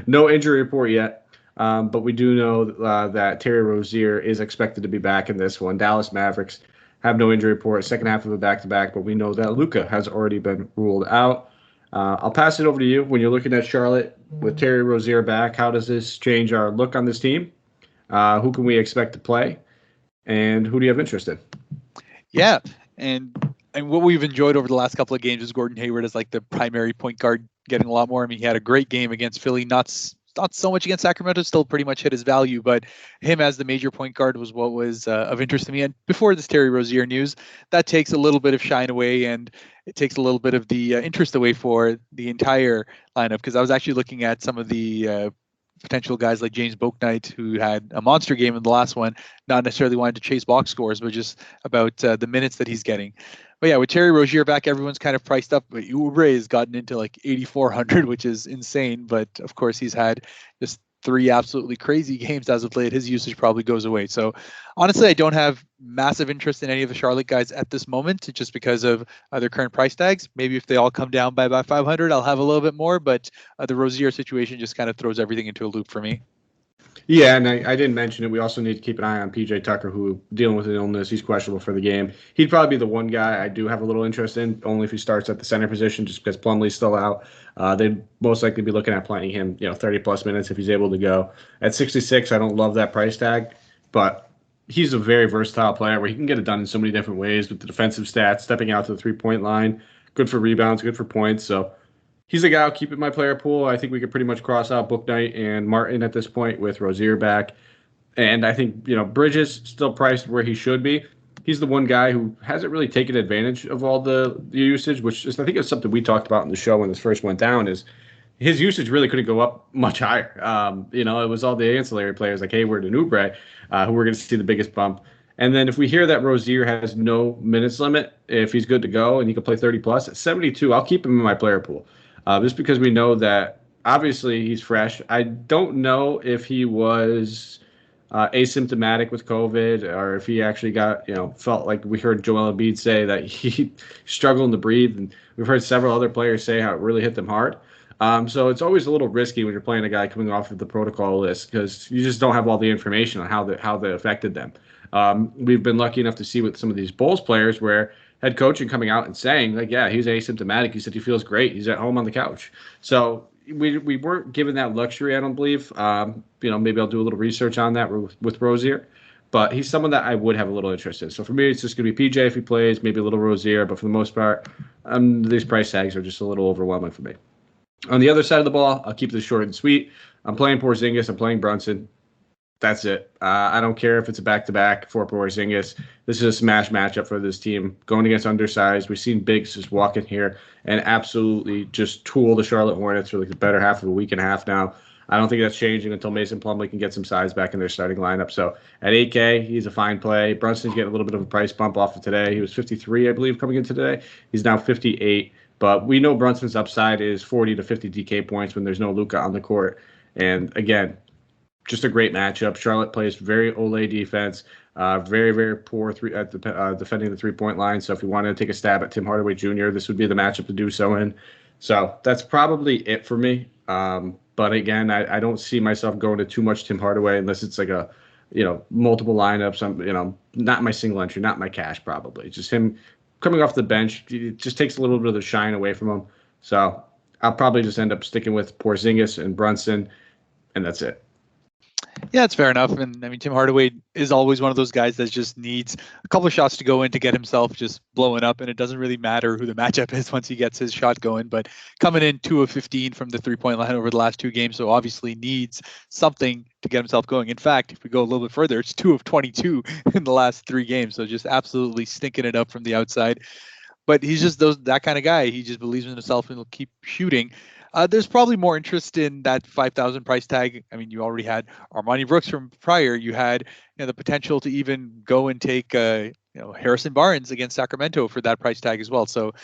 Speaker 3: no injury report yet, but we do know that Terry Rozier is expected to be back in this one. Dallas Mavericks have no injury report, second half of a back-to-back, but we know that Luka has already been ruled out. I'll pass it over to you. When you're looking at Charlotte with Terry Rozier back, how does this change our look on this team? Who can we expect to play, and who do you have interest in?
Speaker 4: Yeah, and what we've enjoyed over the last couple of games is Gordon Hayward as like the primary point guard, getting a lot more. I mean, he had a great game against Philly, not so much against Sacramento, still pretty much hit his value, but him as the major point guard was what was of interest to me. And before this Terry Rozier news, that takes a little bit of shine away, and it takes a little bit of the interest away for the entire lineup, because I was actually looking at some of the potential guys like James Bouknight, who had a monster game in the last one, not necessarily wanting to chase box scores, but just about the minutes that he's getting. But yeah, with Terry Rozier back, everyone's kind of priced up. But Oubre has gotten into like 8,400, which is insane. But of course, he's had just 3 absolutely crazy games as of late. His usage probably goes away. So honestly, I don't have massive interest in any of the Charlotte guys at this moment, just because of their current price tags. Maybe if they all come down by about 500, I'll have a little bit more. But the Rozier situation just kind of throws everything into a loop for me.
Speaker 3: Yeah, and I didn't mention it. We also need to keep an eye on PJ Tucker, who dealing with an illness. He's questionable for the game. He'd probably be the one guy I do have a little interest in, only if he starts at the center position, just because Plumlee's still out. They'd most likely be looking at playing him, 30-plus minutes if he's able to go. At 66, I don't love that price tag, but he's a very versatile player where he can get it done in so many different ways with the defensive stats, stepping out to the three-point line, good for rebounds, good for points. So he's a guy I'll keep in my player pool. I think we could pretty much cross out Bouknight and Martin at this point with Rozier back. And I think, Bridges still priced where he should be. He's the one guy who hasn't really taken advantage of all the usage, which is, I think it's something we talked about in the show when this first went down, is his usage really couldn't go up much higher. It was all the ancillary players like Hayward and Oubre who were going to see the biggest bump. And then if we hear that Rozier has no minutes limit, if he's good to go and he can play 30-plus, at 72, I'll keep him in my player pool. Just because we know that obviously he's fresh. I don't know if he was asymptomatic with COVID or if he actually got, felt like we heard Joel Embiid say that he struggled to breathe. And we've heard several other players say how it really hit them hard. So it's always a little risky when you're playing a guy coming off of the protocol list because you just don't have all the information on how that affected them. We've been lucky enough to see with some of these Bulls players where head coaching coming out and saying, like, yeah, he's asymptomatic. He said he feels great. He's at home on the couch. So we weren't given that luxury, I don't believe. Maybe I'll do a little research on that with Rozier. But he's someone that I would have a little interest in. So for me, it's just going to be PJ if he plays, maybe a little Rozier. But for the most part, these price tags are just a little overwhelming for me. On the other side of the ball, I'll keep this short and sweet. I'm playing Porzingis. I'm playing Brunson. That's it. I don't care if it's a back-to-back for Porzingis. This is a smash matchup for this team. Going against undersized, we've seen bigs just walk in here and absolutely just tool the Charlotte Hornets for like the better half of a week and a half now. I don't think that's changing until Mason Plumlee can get some size back in their starting lineup. So at 8K, he's a fine play. Brunson's getting a little bit of a price bump off of today. He was 53, I believe, coming in today. He's now 58. But we know Brunson's upside is 40 to 50 DK points when there's no Luka on the court. And again, just a great matchup. Charlotte plays very Ole defense, very, very poor defending the three-point line. So if you wanted to take a stab at Tim Hardaway Jr., this would be the matchup to do so in. So that's probably it for me. But again, I don't see myself going to too much Tim Hardaway unless it's like a, multiple lineups. Not my single entry, not my cash probably. Just him coming off the bench. It just takes a little bit of the shine away from him. So I'll probably just end up sticking with Porzingis and Brunson, and that's it.
Speaker 4: Yeah, it's fair enough. And I mean, Tim Hardaway is always one of those guys that just needs a couple of shots to go in to get himself just blowing up. And it doesn't really matter who the matchup is once he gets his shot going. But coming in 2 of 15 from the 3-point line over the last 2 games, so obviously needs something to get himself going. In fact, if we go a little bit further, it's 2 of 22 in the last 3 games. So just absolutely stinking it up from the outside. But he's just that kind of guy. He just believes in himself and will keep shooting. There's probably more interest in that 5,000 price tag. I mean, you already had Armani Brooks from prior. You had the potential to even go and take Harrison Barnes against Sacramento for that price tag as well. So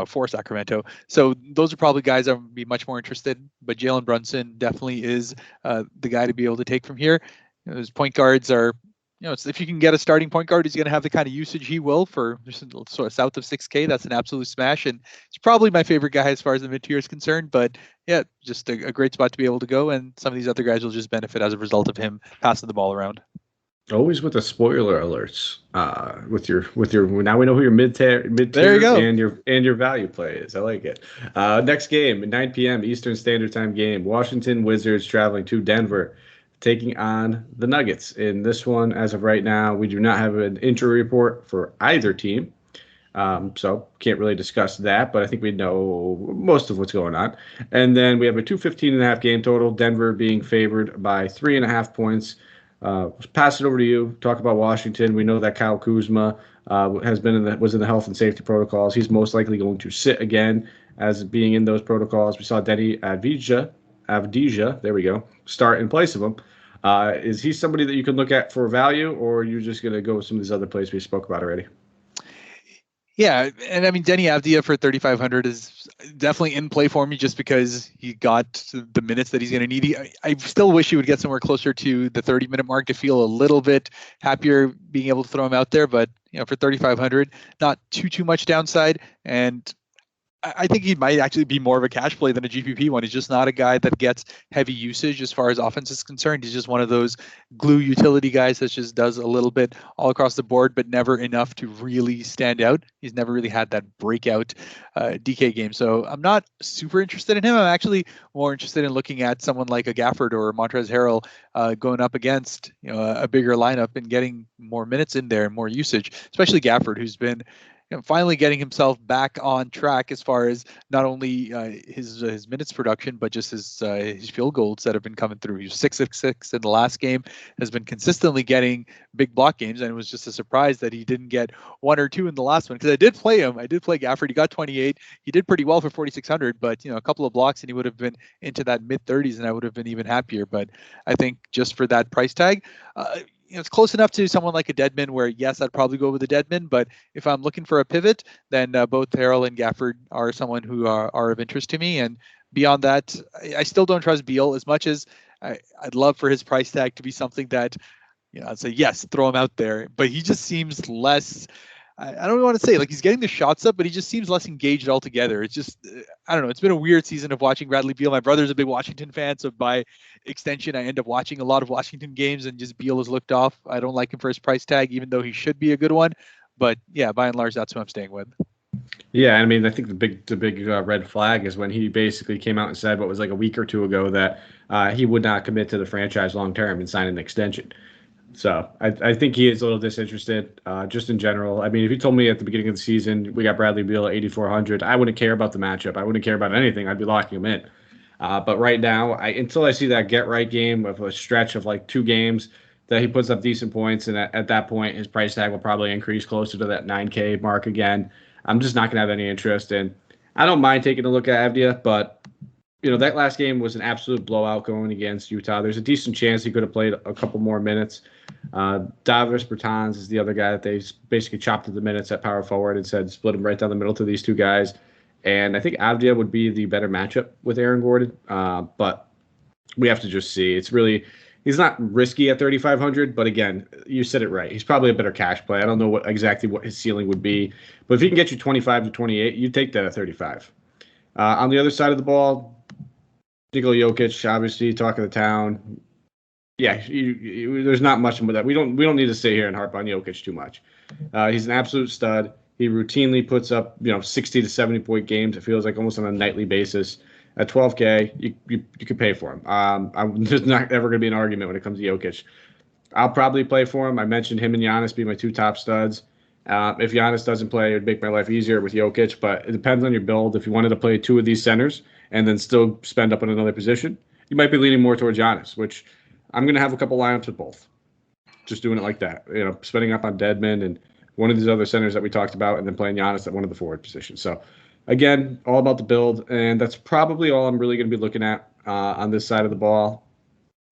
Speaker 4: for Sacramento. So those are probably guys I would be much more interested. But Jalen Brunson definitely is the guy to be able to take from here. Those point guards are. If you can get a starting point guard who's going to have the kind of usage he will for sort of south of 6K, that's an absolute smash. And it's probably my favorite guy as far as the mid-tier is concerned. But yeah, just a great spot to be able to go. And some of these other guys will just benefit as a result of him passing the ball around.
Speaker 3: Always with the spoiler alerts. With your now we know who your mid-tier
Speaker 4: there you go.
Speaker 3: and your value play is. I like it. Next game, 9 p.m. Eastern Standard Time game. Washington Wizards traveling to Denver, taking on the Nuggets. In this one, as of right now, we do not have an injury report for either team. So can't really discuss that, but I think we know most of what's going on. And then we have a 215.5 game total, Denver being favored by 3.5 points. Pass it over to you. Talk about Washington. We know that Kyle Kuzma was in the health and safety protocols. He's most likely going to sit again as being in those protocols. We saw Denny Avdija, there we go, start in place of him. Is he somebody that you can look at for value, or are you just going to go with some of these other plays we spoke about already?
Speaker 4: Yeah, and I mean, Denny Avdija for 3,500 is definitely in play for me just because he got the minutes that he's going to need. I still wish he would get somewhere closer to the 30-minute mark to feel a little bit happier being able to throw him out there. But for 3,500, not too much downside. And I think he might actually be more of a cash play than a GPP one. He's just not a guy that gets heavy usage as far as offense is concerned. He's just one of those glue utility guys that just does a little bit all across the board, but never enough to really stand out. He's never really had that breakout DK game. So I'm not super interested in him. I'm actually more interested in looking at someone like a Gafford or Montrezl Harrell going up against a bigger lineup and getting more minutes in there and more usage, especially Gafford, who's been finally getting himself back on track as far as not only his minutes production, but just his field goals that have been coming through. He was 6 of 6 in the last game, has been consistently getting big block games, and it was just a surprise that he didn't get 1 or 2 in the last one, because I did play him. I did play Gafford. He got 28. He did pretty well for 4,600, but a couple of blocks and he would have been into that mid-30s, and I would have been even happier. But I think just for that price tag, it's close enough to someone like a Deadman where, yes, I'd probably go with a Deadman. But if I'm looking for a pivot, then both Harrell and Gafford are someone who are of interest to me. And beyond that, I still don't trust Beal as much as I'd love for his price tag to be something that, I'd say, yes, throw him out there. But he just seems less... I don't want to say he's getting the shots up, but he just seems less engaged altogether. It's just, I don't know. It's been a weird season of watching Bradley Beal. My brother's a big Washington fan, so by extension, I end up watching a lot of Washington games, and just Beal is looked off. I don't like him for his price tag, even though he should be a good one. But yeah, by and large, that's who I'm staying with.
Speaker 3: Yeah, I mean, I think the big red flag is when he basically came out and said what was like a week or two ago that he would not commit to the franchise long term and sign an extension. So I think he is a little disinterested just in general. I mean, if you told me at the beginning of the season we got Bradley Beal at 8,400, I wouldn't care about the matchup. I wouldn't care about anything. I'd be locking him in. But right now, until I see that get-right game of a stretch of 2 games that he puts up decent points, and at that point his price tag will probably increase closer to that 9K mark again, I'm just not going to have any interest. And I don't mind taking a look at Avdija, but that last game was an absolute blowout going against Utah. There's a decent chance he could have played a couple more minutes. Davis Bertans is the other guy that they basically chopped at the minutes at power forward and said split him right down the middle to these 2 guys. And I think Avdija would be the better matchup with Aaron Gordon. But we have to just see. He's not risky at 3,500, but again, you said it right. He's probably a better cash play. I don't know exactly what his ceiling would be, but if he can get you 25 to 28, you take that at 35. On the other side of the ball, Jiggly Jokic, obviously, talk of the town. Yeah, there's not much with that. We don't need to sit here and harp on Jokic too much. He's an absolute stud. He routinely puts up 60 to 70 point games. It feels like almost on a nightly basis. at 12K, you could pay for him. There's not ever going to be an argument when it comes to Jokic. I'll probably play for him. I mentioned him and Giannis being my two top studs. If Giannis doesn't play, it would make my life easier with Jokic, but it depends on your build. If you wanted to play two of these centers and then still spend up on another position, you might be leaning more towards Giannis, which I'm going to have a couple lineups with both. Just doing it like that, spending up on Deadman and one of these other centers that we talked about, and then playing Giannis at one of the forward positions. So, again, all about the build, and that's probably all I'm really going to be looking at on this side of the ball.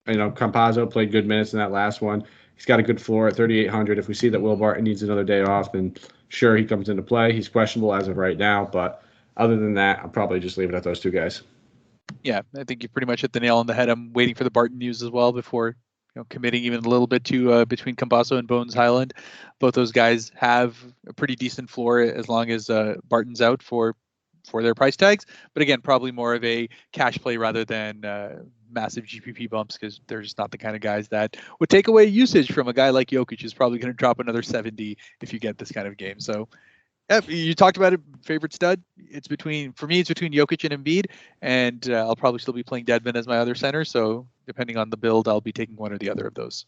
Speaker 3: Campazzo played good minutes in that last one. He's got a good floor at 3,800. If we see that Will Barton needs another day off, then sure, he comes into play. He's questionable as of right now, but other than that, I'll probably just leave it at those two guys.
Speaker 4: Yeah, I think you pretty much hit the nail on the head. I'm waiting for the Barton news as well before committing even a little bit to between Campazzo and Bones Highland. Both those guys have a pretty decent floor as long as Barton's out for their price tags. But again, probably more of a cash play rather than massive GPP bumps, because they're just not the kind of guys that would take away usage from a guy like Jokic, who's probably going to drop another 70 if you get this kind of game. So yeah, you talked about it, favorite stud. For me, it's between Jokic and Embiid, and I'll probably still be playing Deadman as my other center. So depending on the build, I'll be taking one or the other of those.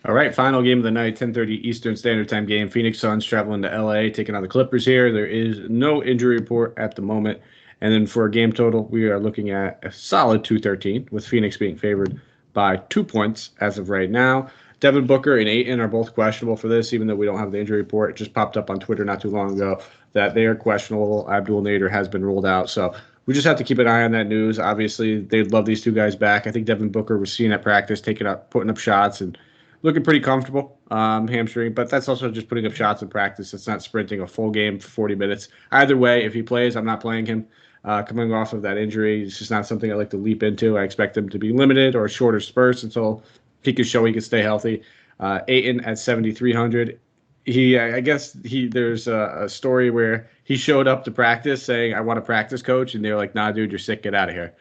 Speaker 3: All right, final game of the night, 10:30 Eastern Standard Time game. Phoenix Suns traveling to LA, taking on the Clippers here. There is no injury report at the moment. And then for a game total, we are looking at a solid 213, with Phoenix being favored by 2 points as of right now. Devin Booker and Ayton are both questionable for this, even though we don't have the injury report. It just popped up on Twitter not too long ago that they are questionable. Abdul Nader has been ruled out. So we just have to keep an eye on that news. Obviously, they'd love these two guys back. I think Devin Booker was seen at practice, putting up shots and looking pretty comfortable, hamstring. But that's also just putting up shots in practice. It's not sprinting a full game for 40 minutes. Either way, if he plays, I'm not playing him. Coming off of that injury, it's just not something I like to leap into. I expect him to be limited or shorter spurts until he can show he can stay healthy. Ayton at 7,300. There's a story where he showed up to practice saying, "I want a practice coach," and they're like, "Nah, dude, you're sick. Get out of here."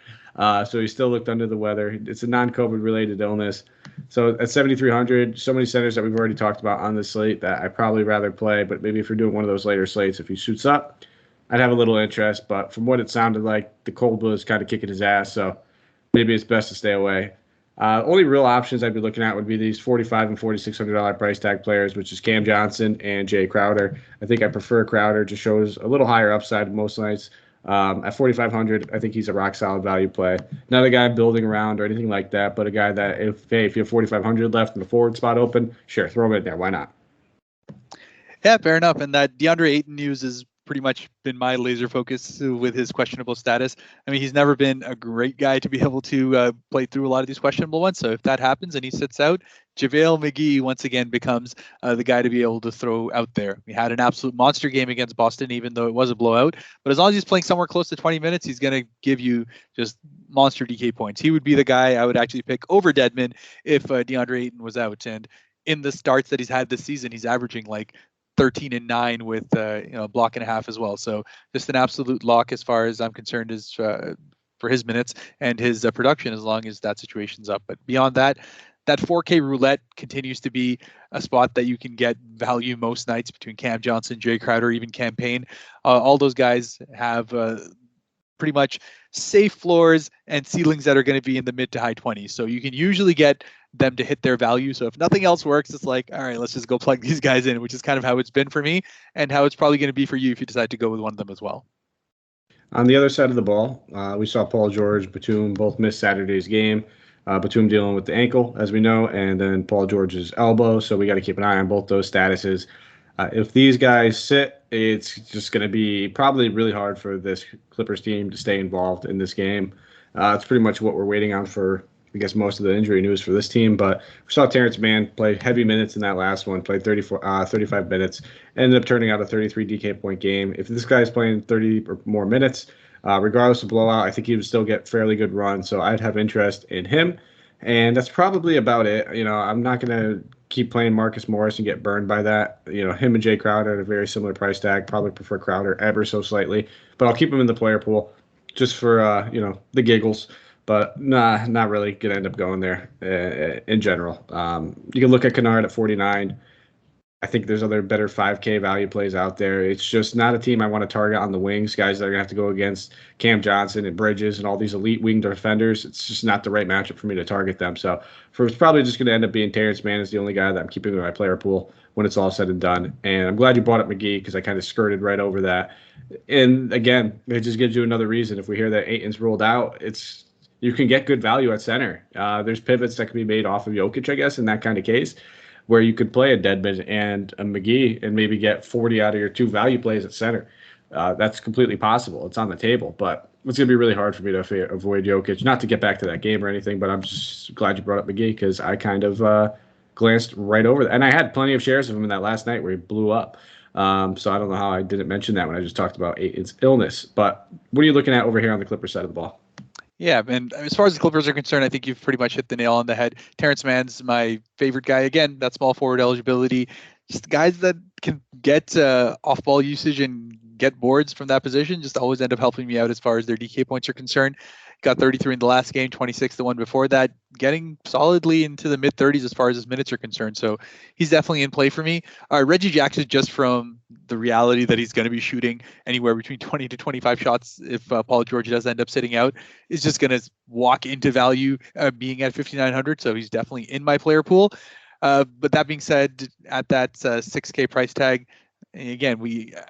Speaker 3: So he still looked under the weather. It's a non-COVID related illness. So at 7,300, so many centers that we've already talked about on this slate that I'd probably rather play. But maybe if you're doing one of those later slates, if he shoots up, I'd have a little interest. But from what it sounded like, the cold was kind of kicking his ass. So maybe it's best to stay away. Only real options I'd be looking at would be these $4,500 and $4,600 price tag players, which is Cam Johnson and Jay Crowder. I think I prefer Crowder. Just shows a little higher upside most nights. At 4,500, I think he's a rock solid value play. Not a guy building around or anything like that, but a guy that if you have 4,500 left and the forward spot open, sure, throw him in there. Why not?
Speaker 4: Yeah, fair enough. And that DeAndre Ayton news has pretty much been my laser focus with his questionable status. I mean, he's never been a great guy to be able to play through a lot of these questionable ones. So if that happens and he sits out, JaVale McGee once again becomes the guy to be able to throw out there. We had an absolute monster game against Boston, even though it was a blowout. But as long as he's playing somewhere close to 20 minutes, he's going to give you just monster DK points. He would be the guy I would actually pick over Deadman if DeAndre Ayton was out. And in the starts that he's had this season, he's averaging like 13 and 9 with a block and a half as well. So just an absolute lock as far as I'm concerned is for his minutes and his production, as long as that situation's up. But beyond that, that 4K roulette continues to be a spot that you can get value most nights between Cam Johnson, Jay Crowder, even Campaign. All those guys have pretty much safe floors and ceilings that are going to be in the mid to high 20s. So you can usually get them to hit their value. So if nothing else works, it's like, all right, let's just go plug these guys in, which is kind of how it's been for me and how it's probably going to be for you if you decide to go with one of them as well.
Speaker 3: On the other side of the ball, we saw Paul George, Batum both miss Saturday's game. Batum dealing with the ankle, as we know, and then Paul George's elbow. So we got to keep an eye on both those statuses. If these guys sit, it's just going to be probably really hard for this Clippers team to stay involved in this game. It's pretty much what we're waiting on for, I guess, most of the injury news for this team. But we saw Terrence Mann play heavy minutes in that last one, played 35 minutes, ended up turning out a 33 DK point game. If this guy's playing 30 or more minutes, regardless of blowout, I think he would still get fairly good run. So I'd have interest in him. And that's probably about it. I'm not going to keep playing Marcus Morris and get burned by that. Him and Jay Crowder at a very similar price tag. Probably prefer Crowder ever so slightly. But I'll keep him in the player pool just for, the giggles. But not really going to end up going there in general. You can look at Kennard at 49. I think there's other better 5K value plays out there. It's just not a team I want to target on the wings, guys that are going to have to go against Cam Johnson and Bridges and all these elite wing defenders. It's just not the right matchup for me to target them. So it's probably just going to end up being Terrence Mann is the only guy that I'm keeping in my player pool when it's all said and done. And I'm glad you brought up McGee because I kind of skirted right over that. And again, it just gives you another reason. If we hear that Ayton's rolled out, you can get good value at center. There's pivots that can be made off of Jokic, I guess, in that kind of case, where you could play a Deadman and a McGee and maybe get 40 out of your 2 value plays at center. That's completely possible. It's on the table, but it's going to be really hard for me to avoid Jokic. Not to get back to that game or anything, but I'm just glad you brought up McGee because I kind of glanced right over that. And I had plenty of shares of him in that last night where he blew up. So I don't know how I didn't mention that when I just talked about Ayton's illness. But what are you looking at over here on the Clippers side of the ball?
Speaker 4: Yeah, and as far as the Clippers are concerned, I think you've pretty much hit the nail on the head. Terrence Mann's my favorite guy. Again, that small forward eligibility. Just guys that can get off-ball usage and get boards from that position just always end up helping me out as far as their DK points are concerned. Got 33 in the last game, 26 the one before that, getting solidly into the mid-30s as far as his minutes are concerned. So he's definitely in play for me. Reggie Jackson, just from the reality that he's going to be shooting anywhere between 20 to 25 shots if Paul George does end up sitting out, is just going to walk into value being at 5,900. So he's definitely in my player pool. But that being said, at that 6K price tag, again,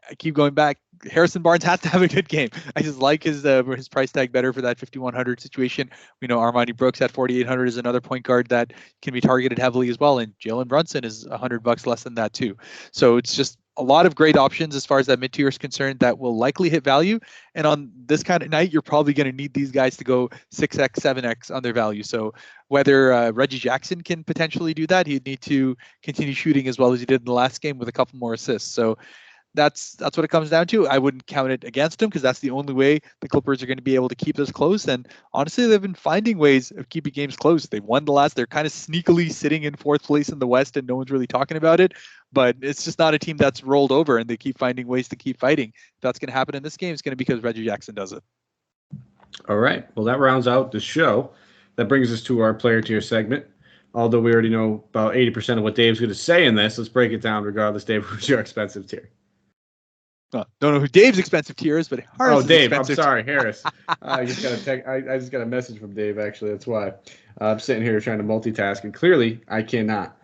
Speaker 4: I keep going back. Harrison Barnes has to have a good game. I just like his price tag better for that 5,100 situation. We know Armani Brooks at 4,800 is another point guard that can be targeted heavily as well, and Jalen Brunson is $100 less than that too. So it's just a lot of great options as far as that mid-tier is concerned that will likely hit value. And on this kind of night, you're probably going to need these guys to go 6x, 7x on their value. So whether Reggie Jackson can potentially do that, he'd need to continue shooting as well as he did in the last game with a couple more assists. So that's what it comes down to. I wouldn't count it against him because that's the only way the Clippers are going to be able to keep this close. And honestly, they've been finding ways of keeping games close. They've won the last. They're kind of sneakily sitting in 4th place in the West, and no one's really talking about it. But it's just not a team that's rolled over, and they keep finding ways to keep fighting. If that's going to happen in this game, it's going to be because Reggie Jackson does it.
Speaker 3: All right. Well, that rounds out the show. That brings us to our player tier segment. Although we already know about 80% of what Dave's going to say in this, let's break it down regardless. Dave, who's your expensive tier?
Speaker 4: Don't know who Dave's expensive tier is, but Haaris is
Speaker 3: Dave.
Speaker 4: expensive.
Speaker 3: I'm sorry, Harris. I just got a message from Dave. Actually, that's why I'm sitting here trying to multitask, and clearly I cannot.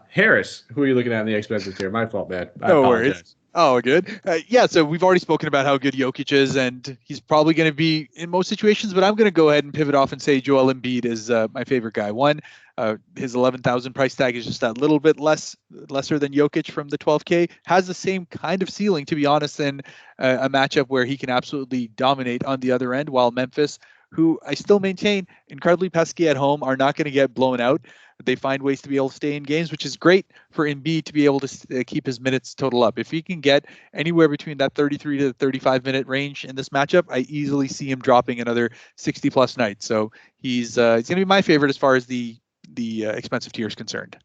Speaker 3: Harris, who are you looking at in the expensive tier? My fault, man.
Speaker 4: No worries. Oh, good. Yeah, so we've already spoken about how good Jokic is, and he's probably going to be in most situations, but I'm going to go ahead and pivot off and say Joel Embiid is my favorite guy. One, his 11,000 price tag is just that little bit lesser than Jokic from the 12K, has the same kind of ceiling, to be honest, in a matchup where he can absolutely dominate on the other end, while Memphis, who I still maintain incredibly pesky at home, are not going to get blown out. They find ways to be able to stay in games, which is great for Embiid to be able to keep his minutes total up. If he can get anywhere between that 33 to 35 minute range in this matchup, I easily see him dropping another 60 plus nights. So he's going to be my favorite as far as the expensive tier is concerned.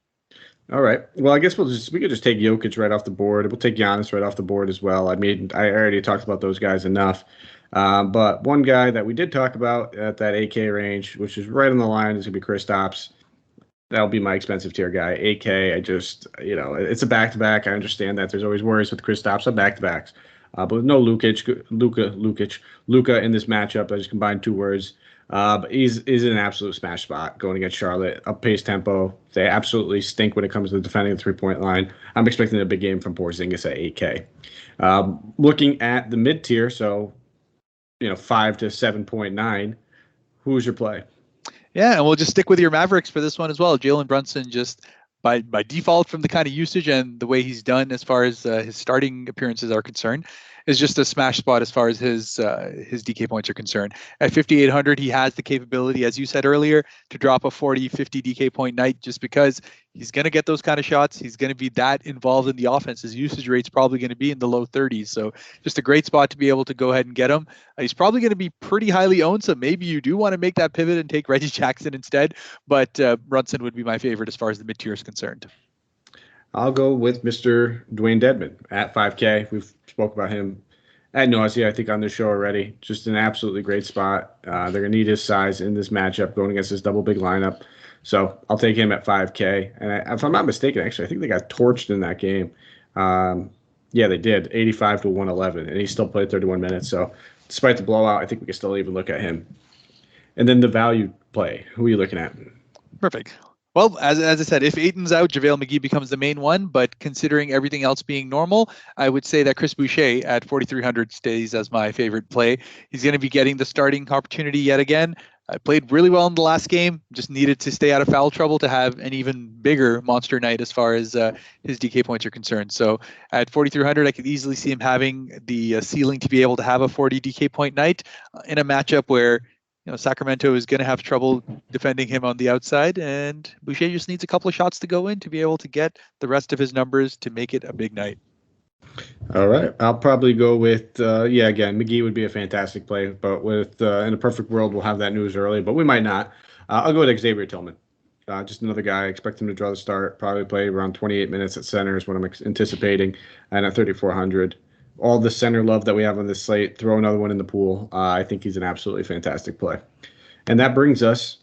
Speaker 3: All right. Well, I guess we could just take Jokic right off the board. We'll take Giannis right off the board as well. I already talked about those guys enough. But one guy that we did talk about at that 8K range, which is right on the line, is going to be Kristaps. That'll be my expensive tier guy. 8K, it's a back-to-back. I understand that there's always worries with Kristaps on back-to-backs. But with no Luka in this matchup, I just combined 2 words. But he's in an absolute smash spot going against Charlotte. Up-pace tempo. They absolutely stink when it comes to defending the three-point line. I'm expecting a big game from Porzingis at 8K. Looking at the mid-tier, so 5 to 7.9, who's your play?
Speaker 4: Yeah, and we'll just stick with your Mavericks for this one as well. Jalen Brunson, just by default from the kind of usage and the way he's done as far as his starting appearances are concerned, is just a smash spot as far as his DK points are concerned. At 5,800, he has the capability, as you said earlier, to drop a 40, 50 DK point night just because he's going to get those kind of shots. He's going to be that involved in the offense. His usage rate's probably going to be in the low 30s. So just a great spot to be able to go ahead and get him. He's probably going to be pretty highly owned. So maybe you do want to make that pivot and take Reggie Jackson instead. But Brunson would be my favorite as far as the mid-tier is concerned.
Speaker 3: I'll go with Mr. Dwayne Deadman at 5K. We've spoke about him ad nausea, I think, on this show already. Just an absolutely great spot. They're going to need his size in this matchup going against this double big lineup. So I'll take him at 5K. And if I'm not mistaken, actually, I think they got torched in that game. Yeah, they did, 85 to 111, and he still played 31 minutes. So despite the blowout, I think we can still even look at him. And then the value play. Who are you looking at?
Speaker 4: Perfect. Well, as I said, if Ayton's out, JaVale McGee becomes the main one. But considering everything else being normal, I would say that Chris Boucher at 4,300 stays as my favorite play. He's going to be getting the starting opportunity yet again. I played really well in the last game. Just needed to stay out of foul trouble to have an even bigger monster night as far as his DK points are concerned. So at 4,300, I could easily see him having the ceiling to be able to have a 40 DK point night in a matchup where Sacramento is going to have trouble defending him on the outside, and Boucher just needs a couple of shots to go in to be able to get the rest of his numbers to make it a big night.
Speaker 3: All right. I'll probably go with, again, McGee would be a fantastic play, but with in a perfect world, we'll have that news early, but we might not. I'll go with Xavier Tillman. Just another guy. I expect him to draw the start, probably play around 28 minutes at center is what I'm anticipating, and at 3,400. All the center love that we have on this slate, throw another one in the pool. I think he's an absolutely fantastic play. And that brings us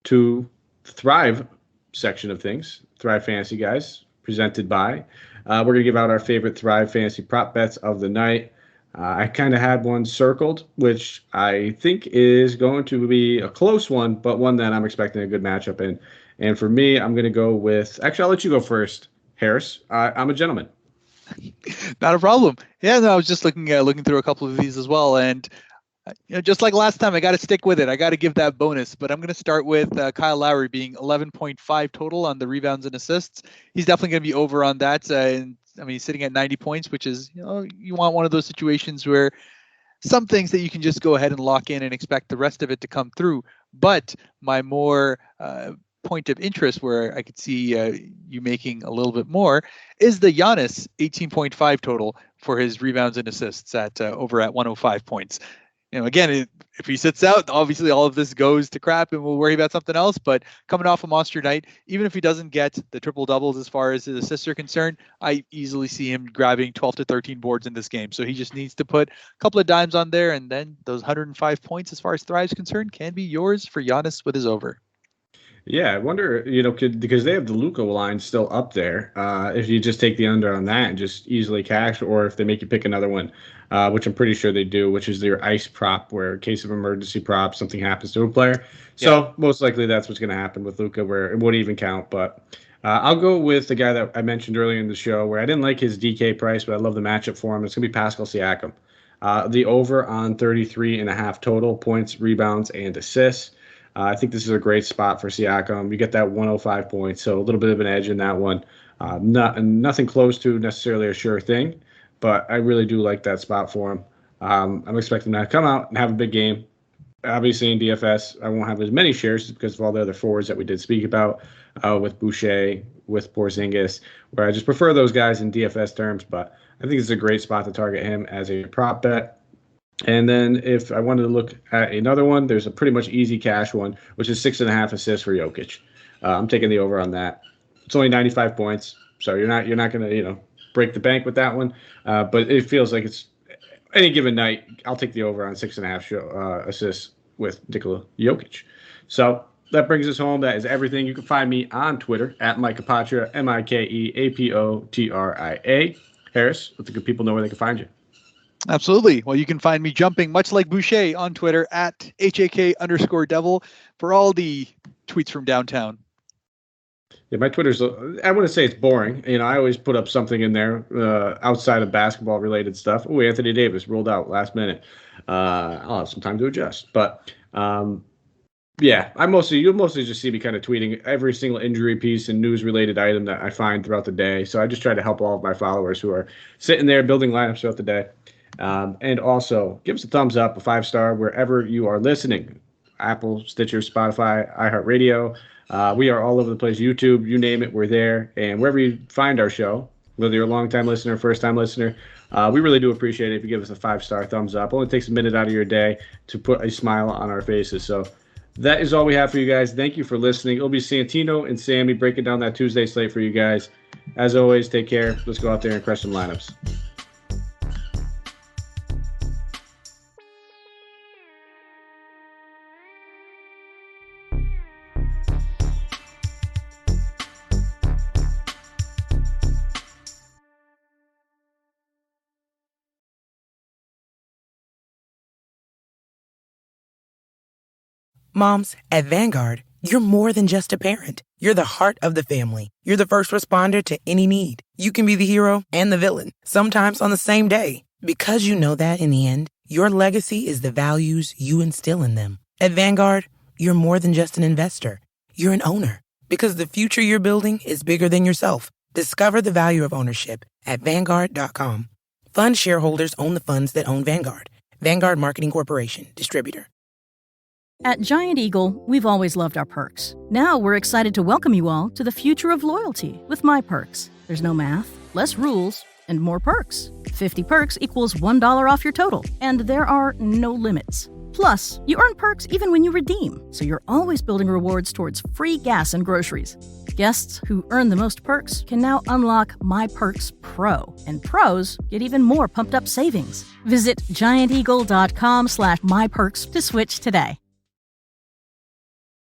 Speaker 3: to the Thrive section of things. Thrive Fantasy, guys, presented by. We're going to give out our favorite Thrive Fantasy prop bets of the night. I kind of had one circled, which I think is going to be a close one, but one that I'm expecting a good matchup in. And for me, I'm going to go with – actually, I'll let you go first, Harris. I'm a gentleman.
Speaker 4: Not a problem. Yeah, no, I was just looking through a couple of these as well, and just like last time, I got to stick with it. I got to give that bonus, but I'm going to start with Kyle Lowry being 11.5 total on the rebounds and assists. He's definitely going to be over on that. And I mean, he's sitting at 90 points, which is you want one of those situations where some things that you can just go ahead and lock in and expect the rest of it to come through. But my more point of interest where I could see you making a little bit more is the Giannis 18.5 total for his rebounds and assists at over at 105 points. Again, if he sits out, obviously all of this goes to crap and we'll worry about something else. But coming off a monster night, even if he doesn't get the triple doubles as far as his assists are concerned, I easily see him grabbing 12 to 13 boards in this game. So he just needs to put a couple of dimes on there, and then those 105 points as far as Thrive is concerned can be yours for Giannis with his over.
Speaker 3: Yeah, I wonder, because they have the Luka line still up there, if you just take the under on that and just easily cash, or if they make you pick another one, which I'm pretty sure they do, which is their ice prop, where in case of emergency prop, something happens to a player. So most likely that's what's going to happen with Luka, where it wouldn't even count. But I'll go with the guy that I mentioned earlier in the show, where I didn't like his DK price, but I love the matchup for him. It's going to be Pascal Siakam. The over on 33.5 total points, rebounds, and assists. I think this is a great spot for Siakam. You get that 105 points, so a little bit of an edge in that one. Nothing close to necessarily a sure thing, but I really do like that spot for him. I'm expecting him to come out and have a big game. Obviously, in DFS, I won't have as many shares because of all the other forwards that we did speak about with Boucher, with Porzingis, where I just prefer those guys in DFS terms, but I think it's a great spot to target him as a prop bet. And then if I wanted to look at another one, there's a pretty much easy cash one, which is 6.5 assists for Jokic. I'm taking the over on that. It's only 95 points, so you're not going to break the bank with that one. But it feels like it's any given night. I'll take the over on 6.5 assists with Nikola Jokic. So that brings us home. That is everything. You can find me on Twitter at Mike Apotria, MikeApotria. Harris, let the good people know where they can find you.
Speaker 4: Absolutely. Well, you can find me jumping much like Boucher on Twitter at HAK_devil for all the tweets from downtown.
Speaker 3: Yeah, my Twitter's, I wouldn't say it's boring. I always put up something in there outside of basketball related stuff. Oh, Anthony Davis rolled out last minute. I'll have some time to adjust. But you'll mostly just see me kind of tweeting every single injury piece and news related item that I find throughout the day. So I just try to help all of my followers who are sitting there building lineups throughout the day. And also, give us a thumbs up, a 5-star, wherever you are listening. Apple, Stitcher, Spotify, iHeartRadio. We are all over the place. YouTube, you name it, we're there. And wherever you find our show, whether you're a long-time listener, first-time listener, we really do appreciate it if you give us a 5-star thumbs up. It only takes a minute out of your day to put a smile on our faces. So that is all we have for you guys. Thank you for listening. It'll be Santino and Sammy breaking down that Tuesday slate for you guys. As always, take care. Let's go out there and crush some lineups.
Speaker 6: Moms, at Vanguard, you're more than just a parent. You're the heart of the family. You're the first responder to any need. You can be the hero and the villain, sometimes on the same day. Because you know that in the end, your legacy is the values you instill in them. At Vanguard, you're more than just an investor. You're an owner. Because the future you're building is bigger than yourself. Discover the value of ownership at Vanguard.com. Fund shareholders own the funds that own Vanguard. Vanguard Marketing Corporation, distributor.
Speaker 7: At Giant Eagle, we've always loved our perks. Now we're excited to welcome you all to the future of loyalty with My Perks. There's no math, less rules, and more perks. 50 perks equals $1 off your total, and there are no limits. Plus, you earn perks even when you redeem, so you're always building rewards towards free gas and groceries. Guests who earn the most perks can now unlock My Perks Pro, and pros get even more pumped up savings. Visit gianteagle.com/myperks to switch today.